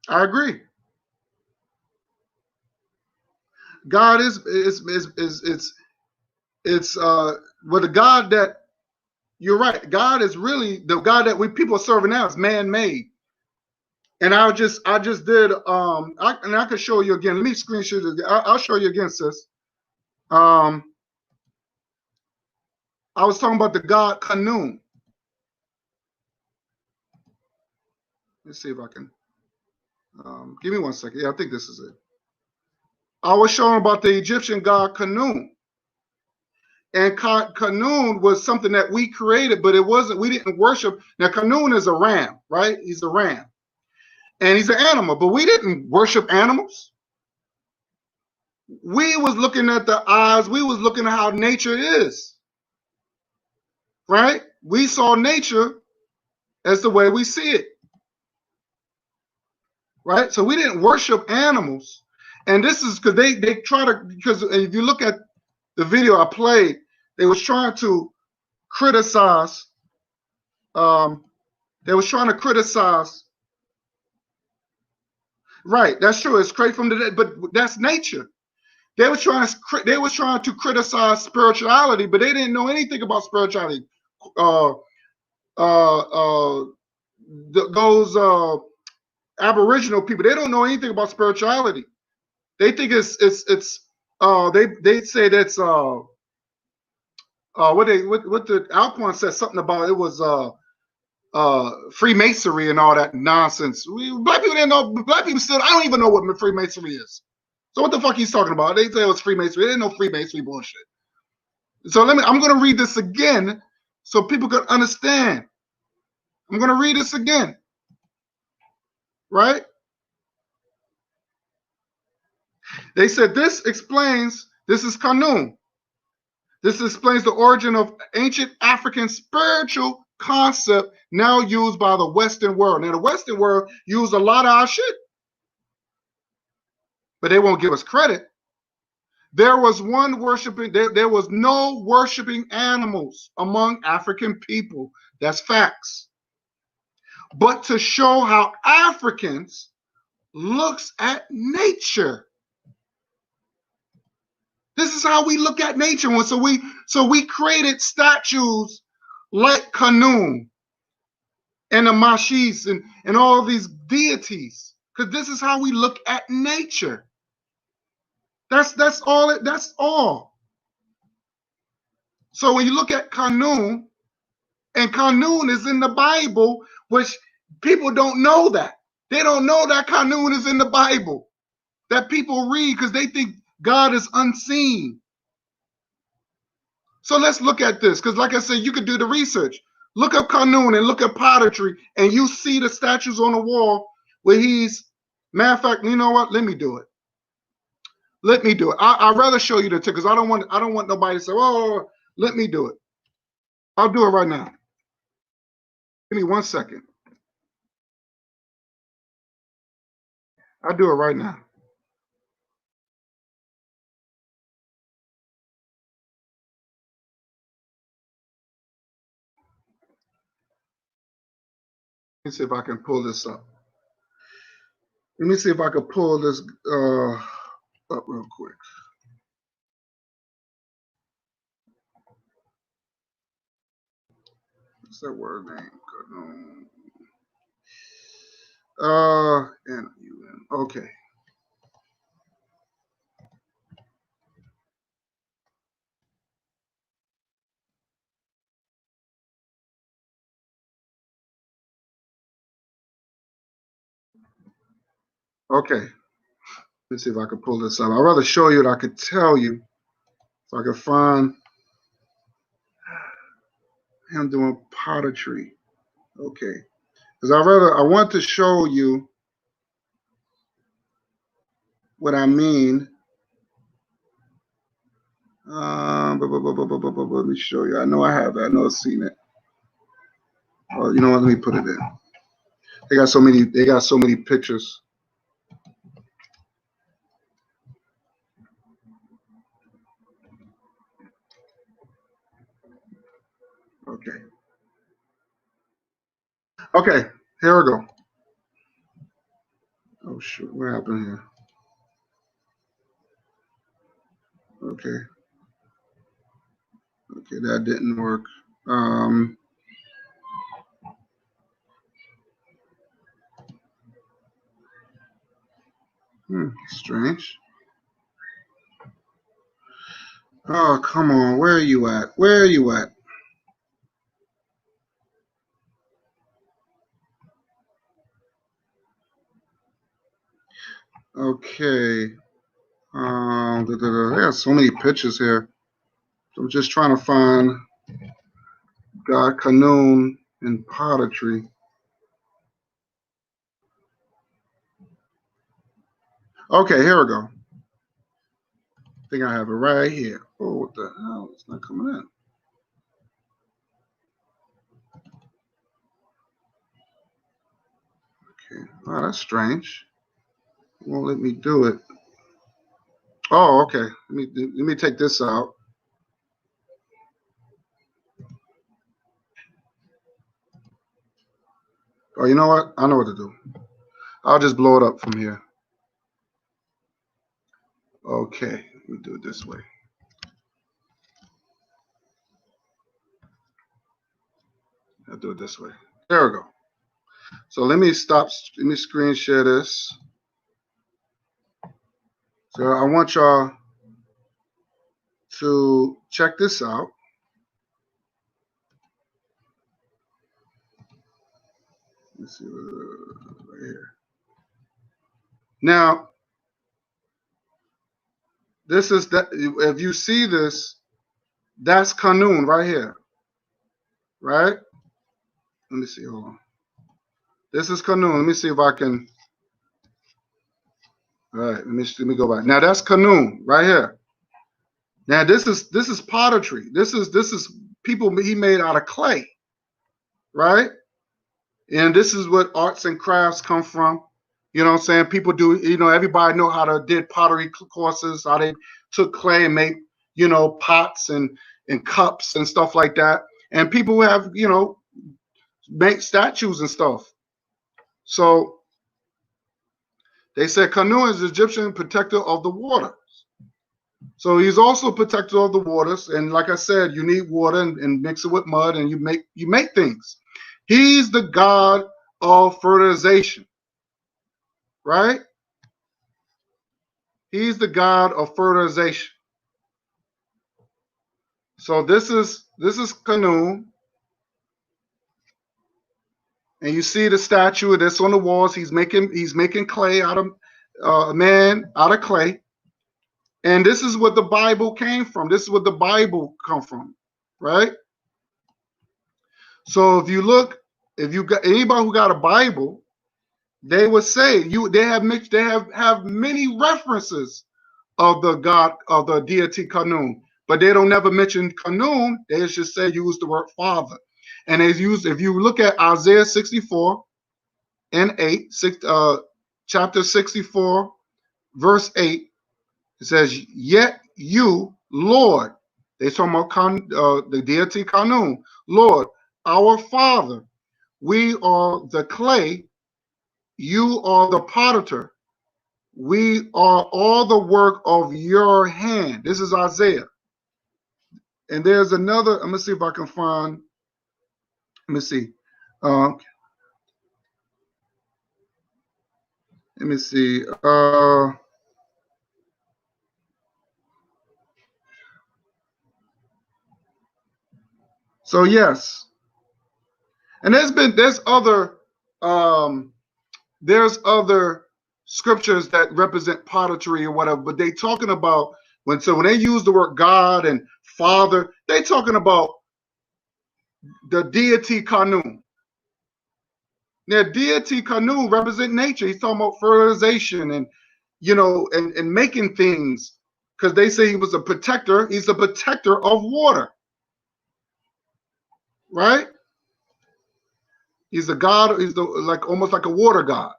I agree. God is well, the God that, you're right. God is really the God that people are serving now is man-made. And I just did I can show you again. Let me screenshot it. I'll show you again, sis. I was talking about the God Kanun. Let's see if I can. Give me 1 second. Yeah, I think this is it. I was showing about the Egyptian god Kanun. And Kanun was something that we created, but it wasn't, we didn't worship. Now, Kanun is a ram, right? He's a ram. And he's an animal, but we didn't worship animals. We was looking at the eyes. We was looking at how nature is, right? We saw nature as the way we see it, right? So we didn't worship animals. And this is because they try to, because if you look at the video I played, they was trying to criticize, right, that's true, it's straight from the dead, but that's nature. They were trying to criticize spirituality, but they didn't know anything about spirituality. Those Aboriginal people, they don't know anything about spirituality. They think they say that's what the Alcorn said something about, it was Freemasonry and all that nonsense. Black people didn't know. Black people still, I don't even know what Freemasonry is. So what the fuck he's talking about? They say it was Freemasonry. They didn't know Freemasonry bullshit. So I'm going to read this again so people can understand. I'm going to read this again. Right? They said this is Kanun. This explains the origin of ancient African spiritual concept now used by the Western world. Now, the Western world used a lot of our shit, but they won't give us credit. There was no worshiping animals among African people. That's facts. But to show how Africans looks at nature. This is how we look at nature. So we created statues like Kanun and the Mashis and all these deities, because this is how we look at nature. That's all. So when you look at Kanun, and Kanun is in the Bible, which people don't know that. They don't know that Kanun is in the Bible, that people read because they think God is unseen. So let's look at this, because like I said, you could do the research. Look up Kanun and look at pottery, and you see the statues on the wall where he's Matter of fact, you know what? Let me do it. Let me do it. I'd rather show you the ticket because I don't want nobody to say, oh, let me do it. I'll do it right now. Give me 1 second. I'll do it right now. Let me see if I can pull this up. Let me see if I can pull this up real quick. What's that word name? N-U-N. Okay. Okay. Let's see if I can pull this up. I'd rather show you that I could tell you if I could find him doing pottery. Okay. Because I want to show you what I mean. Let me show you. I know I have it. I know I've seen it. Oh, you know what? Let me put it in. They got so many pictures. Okay. Okay, here we go. Oh shoot, what happened here? Okay. Okay, that didn't work. Strange. Oh, come on. Where are you at? Where are you at? Okay. There are so many pictures here. So I'm just trying to find God Canoon and pottery. Okay, here we go. I think I have it right here. Oh, what the hell? It's not coming in. Okay. Oh, that's strange. It won't let me do it. Oh, okay. Let me take this out. Oh, you know what? I know what to do. I'll just blow it up from here. Okay, let me do it this way. I'll do it this way. There we go. So let me screen share this. So I want y'all to check this out. Let's see right here. Now, this is that. If you see this, that's Canoon right here, right? Let me see. Hold on. This is Canoon. Let me see if I can. All right. Let me go back. Now that's Canoon right here. Now this is pottery. This is people he made out of clay, right? And this is what arts and crafts come from. You know what I'm saying? People do, everybody know how to did pottery courses, how they took clay and make, pots and cups and stuff like that. And people have, make statues and stuff. So they said Canoe is the Egyptian protector of the waters. So he's also protector of the waters. And like I said, you need water and mix it with mud and you make things. He's the god of fertilization, right? He's the god of fertilization. So this is Canoe. And you see the statue of this on the walls. He's making clay out of a man out of clay. And this is what the Bible came from. This is what the Bible come from, right? So if you got anybody who got a Bible, they would say they have many references of the God of the deity Kanun, but they don't never mention Kanun. They just say use the word Father, and they use, if you look at Isaiah 64 and 8, chapter 64, verse 8, it says, "Yet you, Lord," they talking about the deity Kanun, "Lord, our Father, we are the clay, you are the potter. We are all the work of your hand." This is Isaiah. And there's another, I'm gonna see if I can find, let me see. Let me see. So yes. And there's other scriptures that represent pottery or whatever, but they talking about when they use the word God and Father, they talking about the deity Kanun. Now, deity Kanu represent nature. He's talking about fertilization and, and making things, because they say he was a protector. He's a protector of water, right? He's a god. He's almost like a water god,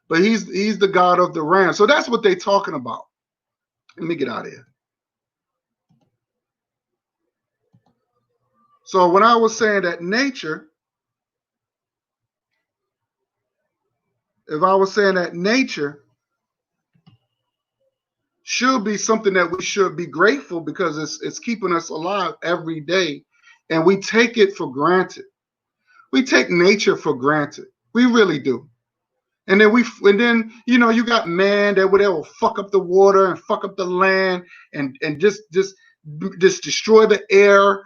but he's the god of the ram. So that's what they're talking about. Let me get out of here. So when I was saying that nature, if I was saying that nature should be something that we should be grateful, because it's keeping us alive every day, and we take it for granted. We take nature for granted. We really do. And then you got man that will fuck up the water and fuck up the land and just destroy the air.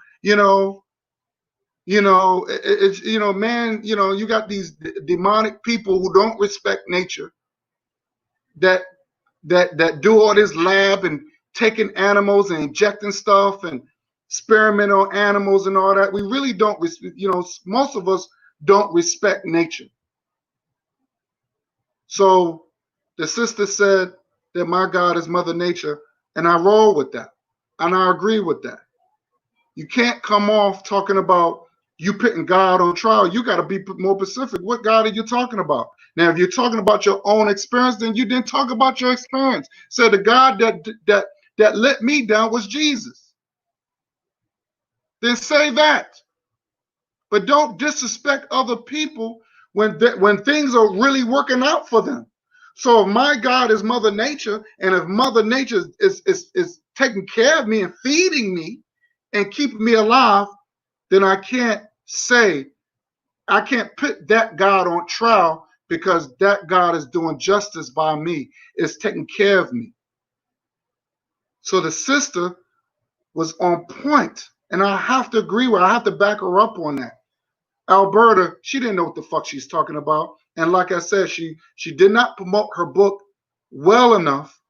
Man. You got these demonic people who don't respect nature, that do all this lab and taking animals and injecting stuff and experimental animals and all that. We really don't, most of us don't respect nature. So the sister said that my God is Mother Nature, and I roll with that, and I agree with that. You can't come off talking about you putting God on trial. You got to be more specific. What God are you talking about? Now, if you're talking about your own experience, then you didn't talk about your experience. So the God that let me down was Jesus. Then say that. But don't disrespect other people when things are really working out for them. So if my God is Mother Nature, and if Mother Nature is taking care of me and feeding me and keeping me alive, then I can't put that God on trial, because that God is doing justice by me. It's taking care of me. So the sister was on point, and I have to agree with her. I have to back her up on that. Alberta, she didn't know what the fuck she's talking about. And like I said, she did not promote her book well enough.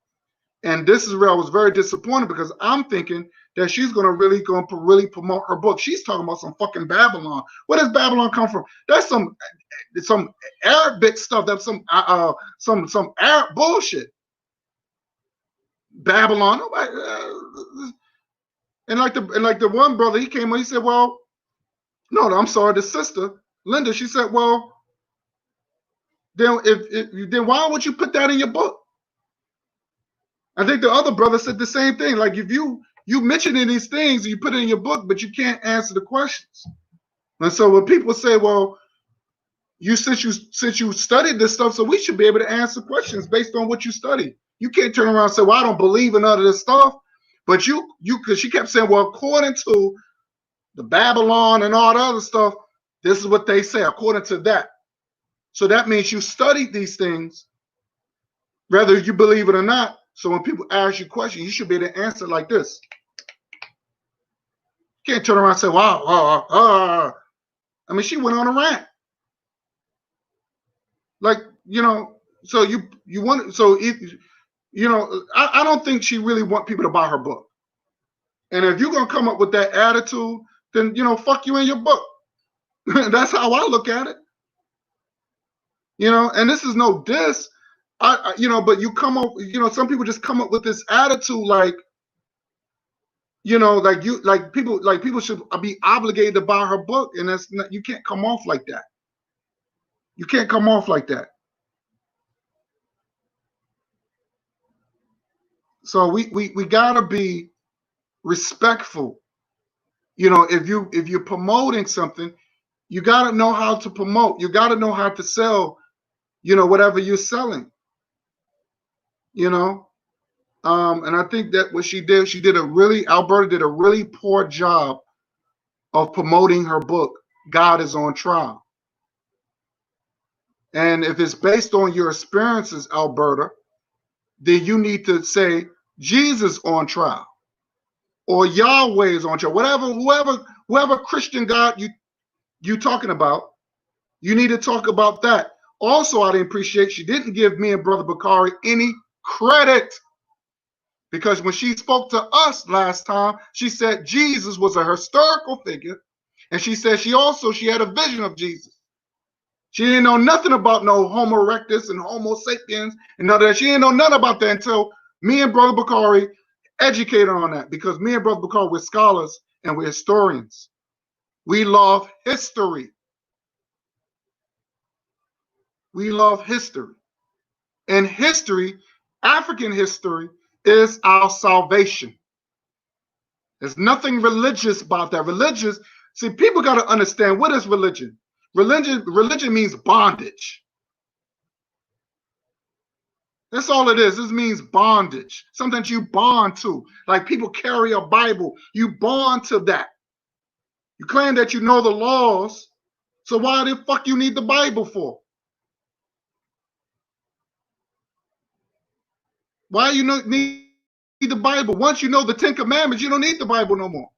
And this is where I was very disappointed, because I'm thinking that she's really promote her book. She's talking about some fucking Babylon. Where does Babylon come from? That's some Arabic stuff. That's some Arab bullshit. Babylon. And like the one brother, he came on, he said, well, no, I'm sorry, the sister, Linda, she said, well, then then why would you put that in your book? I think the other brother said the same thing. Like, if you mentioning these things, you put it in your book, but you can't answer the questions. And so when people say, well, since you studied this stuff, so we should be able to answer questions based on what you studied. You can't turn around and say, well, I don't believe in none of this stuff. But because she kept saying, well, according to the Babylon and all the other stuff, this is what they say, according to that. So that means you studied these things, whether you believe it or not. So when people ask you questions, you should be able to answer like this. You can't turn around and say, wow, I mean, she went on a rant. Like, so you want, so if, I don't think she really want people to buy her book. And if you're going to come up with that attitude, then, fuck you in your book. That's how I look at it. You know, and this is no diss. You know, but you come up, you know, some people just come up with this attitude like, you know, like people should be obligated to buy her book, and that's not, you can't come off like that. You can't come off like that. So we gotta be respectful. You know, if you're promoting something, you gotta know how to promote. You gotta know how to sell, you know, whatever you're selling. You know, and I think that what she did Alberta did a really poor job of promoting her book, God is on Trial. And if it's based on your experiences, Alberta, then you need to say Jesus on trial or Yahweh is on trial. Whoever Christian God you talking about, you need to talk about that. Also, I didn't appreciate she didn't give me and Brother Bakari any credit, because when she spoke to us last time, she said Jesus was a historical figure, and she said she had a vision of Jesus. She didn't know nothing about no Homo erectus and Homo sapiens and none of that. She didn't know nothing about that until me and Brother Bakari educated on that, because me and Brother Bakari, we're scholars and we're historians. We love history. We love history. And history, African history, is our salvation. There's nothing religious about that. Religious, see, people got to understand, what is religion? Religion means bondage. That's all it is. This means bondage. Something that you bond to. Like people carry a Bible. You bond to that. You claim that you know the laws. So why the fuck you need the Bible for? Why you need the Bible? Once you know the 10 Commandments, you don't need the Bible no more.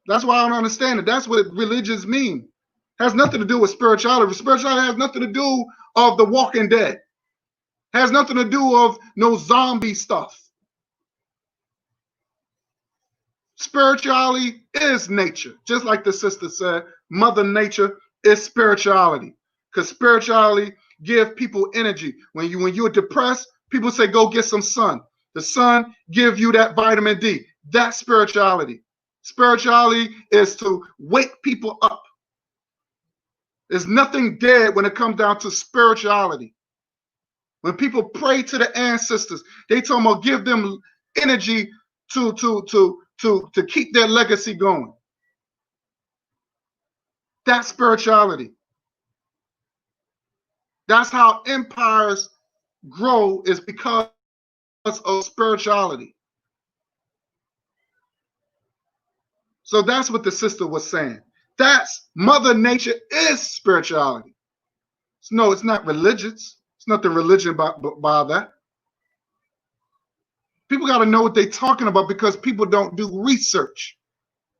That's why I don't understand it. That's what religions mean. It has nothing to do with spirituality. Spirituality has nothing to do of the Walking Dead. It has nothing to do of no zombie stuff. Spirituality is nature. Just like the sister said, Mother Nature is spirituality. Because spirituality gives people energy. When you're depressed, people say, go get some sun. The sun gives you that vitamin D. That's spirituality. Spirituality is to wake people up. There's nothing dead when it comes down to spirituality. When people pray to the ancestors, they talk about give them energy to keep their legacy going. That's spirituality. That's how empires grow, is because of spirituality. So that's what the sister was saying. That's Mother Nature is spirituality. No, it's not religious. It's nothing religion about that. People got to know what they're talking about, because people don't do research.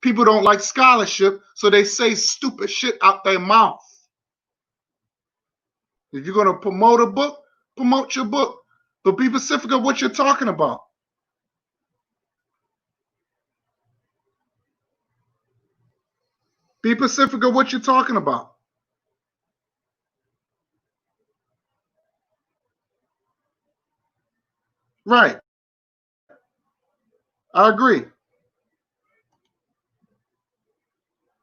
People don't like scholarship, so they say stupid shit out their mouth. If you're going to promote a book, promote your book. But be specific of what you're talking about. Be specific of what you're talking about. Right. I agree.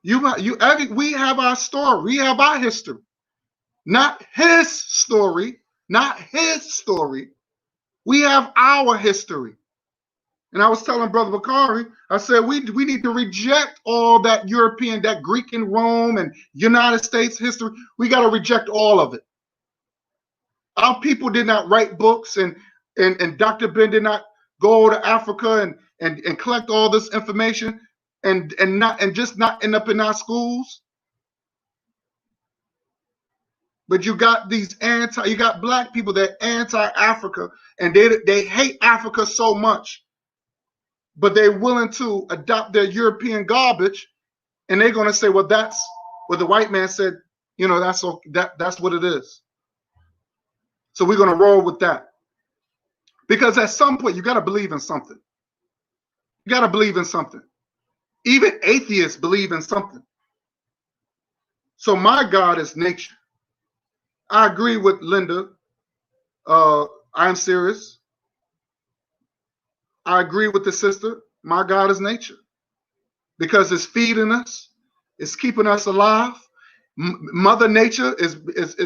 We have our story. We have our history. Not his story. Not his story. We have our history. And I was telling Brother Bakari, I said, we need to reject all that European, that Greek and Rome and United States history. We got to reject all of it. Our people did not write books, and Dr. Ben did not go to Africa and collect all this information and just not end up in our schools. But you got you got black people that are anti-Africa, and they hate Africa so much, but they're willing to adopt their European garbage, and they're going to say, well, that's what the white man said, you know, that's what it is. So we're going to roll with that. Because at some point, you got to believe in something. You got to believe in something. Even atheists believe in something. So my God is nature. I agree with Linda. I'm serious. I agree with the sister. My God is nature because it's feeding us, it's keeping us alive. Mother Nature is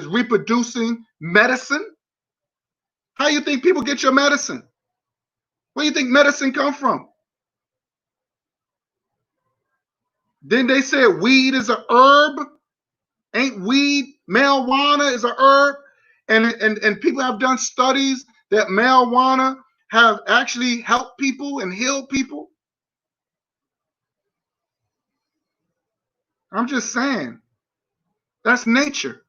reproducing medicine. How you think people get your medicine? Where you think medicine come from? Then they said weed is a herb. Ain't weed, marijuana is a herb? And people have done studies that marijuana have actually helped people and healed people. I'm just saying, that's nature.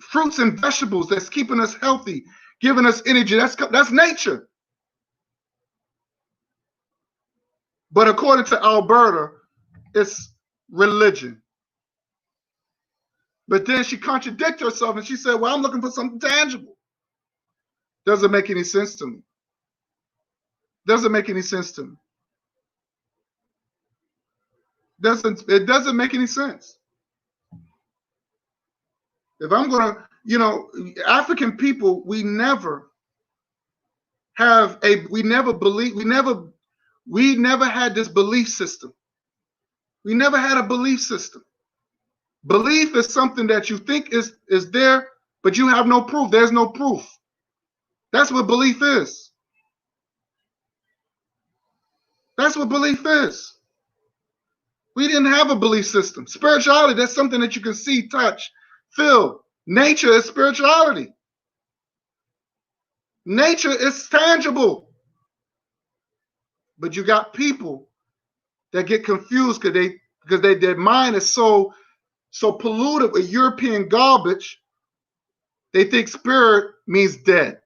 Fruits and vegetables that's keeping us healthy, giving us energy, that's nature. But according to Alberta, it's religion. But then she contradicted herself and she said, well, I'm looking for something tangible. Doesn't make any sense to me. Doesn't make any sense to me. It doesn't make any sense. If I'm gonna, African people, we never had this belief system. We never had a belief system. Belief is something that you think is there, but you have no proof. There's no proof. That's what belief is. That's what belief is. We didn't have a belief system. Spirituality, that's something that you can see, touch, feel. Nature is spirituality. Nature is tangible. But you got people that get confused because their mind is so polluted with European garbage, they think spirit means dead.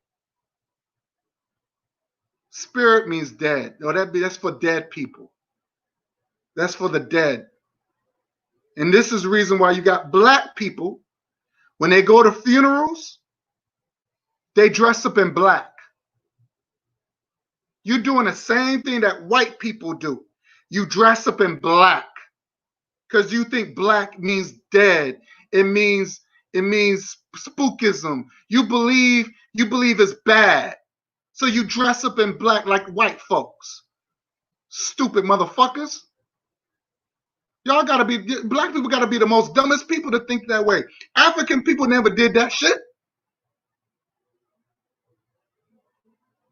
Spirit means dead. No, that's for dead people. That's for the dead. And this is the reason why you got black people, when they go to funerals, they dress up in black. You're doing the same thing that white people do. You dress up in black because you think black means dead. It means spookism. You believe it's bad. So you dress up in black like white folks. Stupid motherfuckers. Y'all gotta be, black people gotta be the most dumbest people to think that way. African people never did that shit.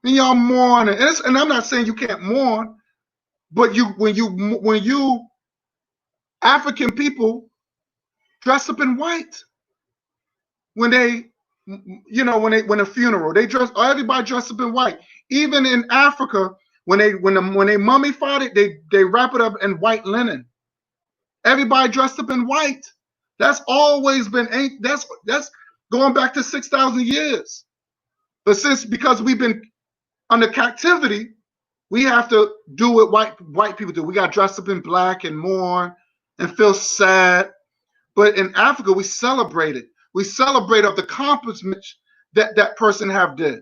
And y'all mourn, and I'm not saying you can't mourn, but when you African people dress up in white when they, when a funeral, everybody dress up in white. Even in Africa, when they mummified it, they wrap it up in white linen. Everybody dressed up in white. That's always been, that's going back to 6,000 years. But because we've been under captivity, we have to do what white people do. We got dressed up in black and mourn and feel sad. But in Africa, we celebrate it. We celebrate of the accomplishments that person have did.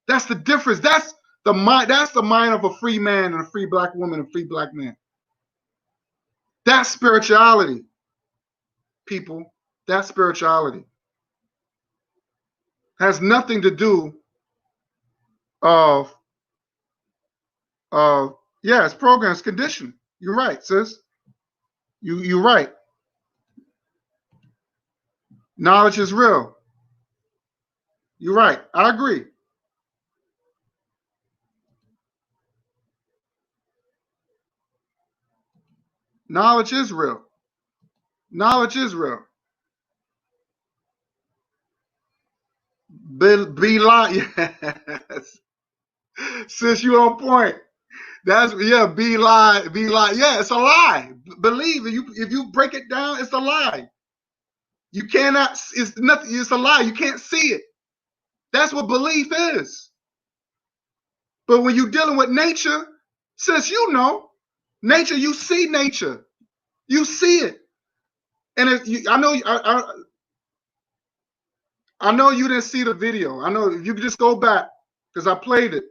That's the difference. That's the mind of a free man and a free black woman and a free black man. That's spirituality, people. That's spirituality. Has nothing to do it's programs, condition. You're right, sis. You're right. Knowledge is real. You're right. I agree. Knowledge is real. Knowledge is real. Be lying. Yes. Sis, you on point. Be lie. Yeah, it's a lie. Believe if you break it down, it's a lie. You cannot, it's nothing, it's a lie. You can't see it. That's what belief is. But when you're dealing with nature, sis, nature, you see nature. You see it. And I know you didn't see the video. I know if you could just go back, because I played it.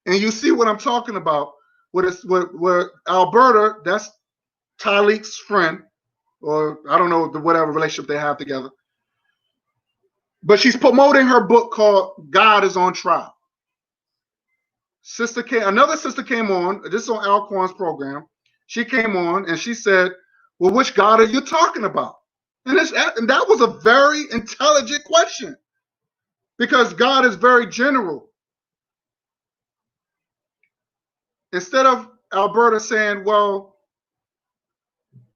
And you see what I'm talking about. Where Alberta, Talik's friend, or I don't know whatever relationship they have together. But she's promoting her book called God is on Trial. Another sister came on, this is on Alcorn's program. She came on and she said, well, which God are you talking about? And that was a very intelligent question, because God is very general. Instead of Alberta saying, well,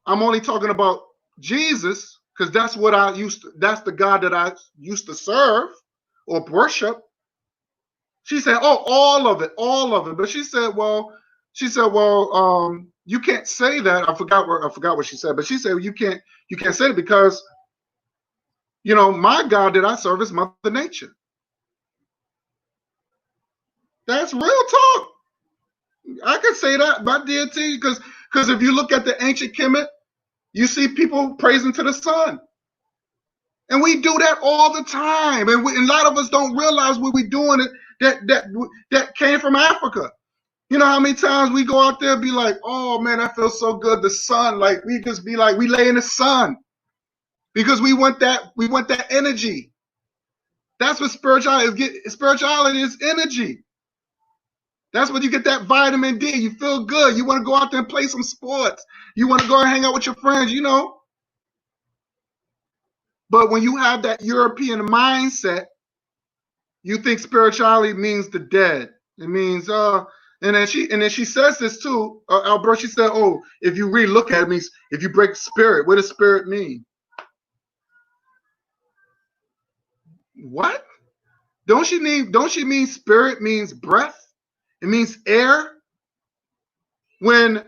I'm only talking about Jesus, because that's the God that I used to serve or worship. She said, oh, all of it. But she said, well, you can't say that. I forgot what she said, but she said you can't say it because, my God that I serve is Mother Nature. That's real talk. I can say that, my deity, because if you look at the ancient Kemet, you see people praising to the sun. And we do that all the time. And a lot of us don't realize what we're doing that came from Africa. You know how many times we go out there and be like, oh man, that feels so good. The sun, like we just be like, we lay in the sun because we want that energy. That's what spirituality is. Spirituality is energy. That's when you get that vitamin D. You feel good. You want to go out there and play some sports. You want to go and hang out with your friends, But when you have that European mindset, you think spirituality means the dead. It means, and then she says this too, Alberta. She said, oh, if you really look at it, it means if you break spirit, what does spirit mean? What? Don't she mean spirit means breath? It means air. When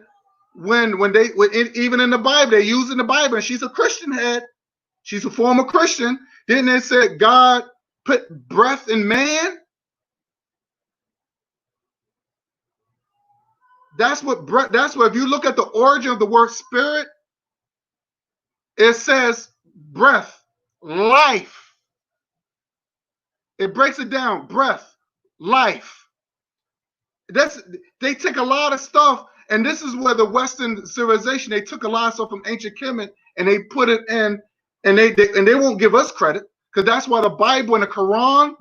even in the Bible, they use in the Bible, and she's a Christian head. She's a former Christian. Then they said God put breath in man. That's what if you look at the origin of the word spirit, it says breath, life. It breaks it down, breath, life. They take a lot of stuff, and this is where the Western civilization, they took a lot of stuff from ancient Kemet and they put it in, and they won't give us credit, because that's why the Bible and the Quran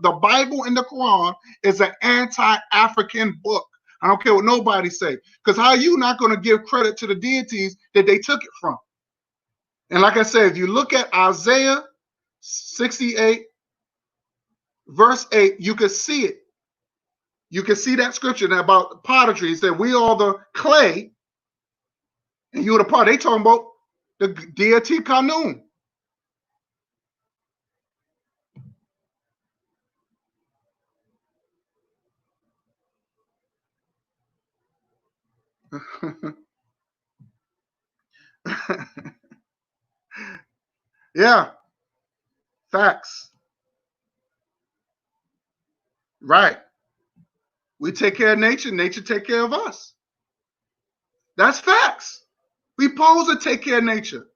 is an anti-African book. I don't care what nobody say, because how are you not going to give credit to the deities that they took it from? And like I said, if you look at Isaiah 68, verse 8, you can see it. You can see that scripture about pottery. He said, we are the clay, and you're the pot. They talking about the deity Kanun. Yeah, facts. Right. We take care of nature, nature take care of us. That's facts. We supposed to take care of nature.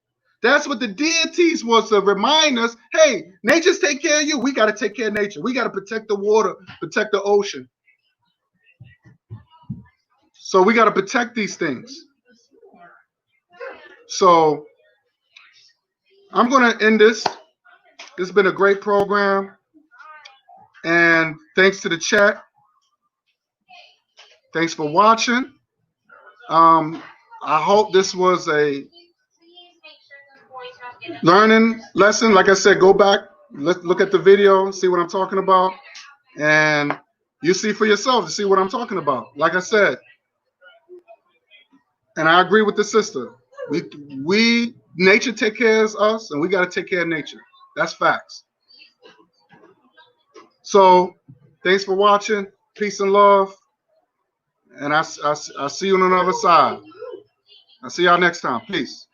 That's what the deities was to remind us, hey, nature's take care of you. We got to take care of nature. We got to protect the water, protect the ocean. So we got to protect these things. So I'm going to end this. This has been a great program. And thanks to the chat. Thanks for watching. I hope this was a learning lesson. Like I said, go back, look at the video, see what I'm talking about, and you see for yourself to see what I'm talking about. Like I said, and I agree with the sister. We nature take care of us, and we got to take care of nature. That's facts. So thanks for watching. Peace and love. And I see you on the other side. I'll see y'all next time. Peace.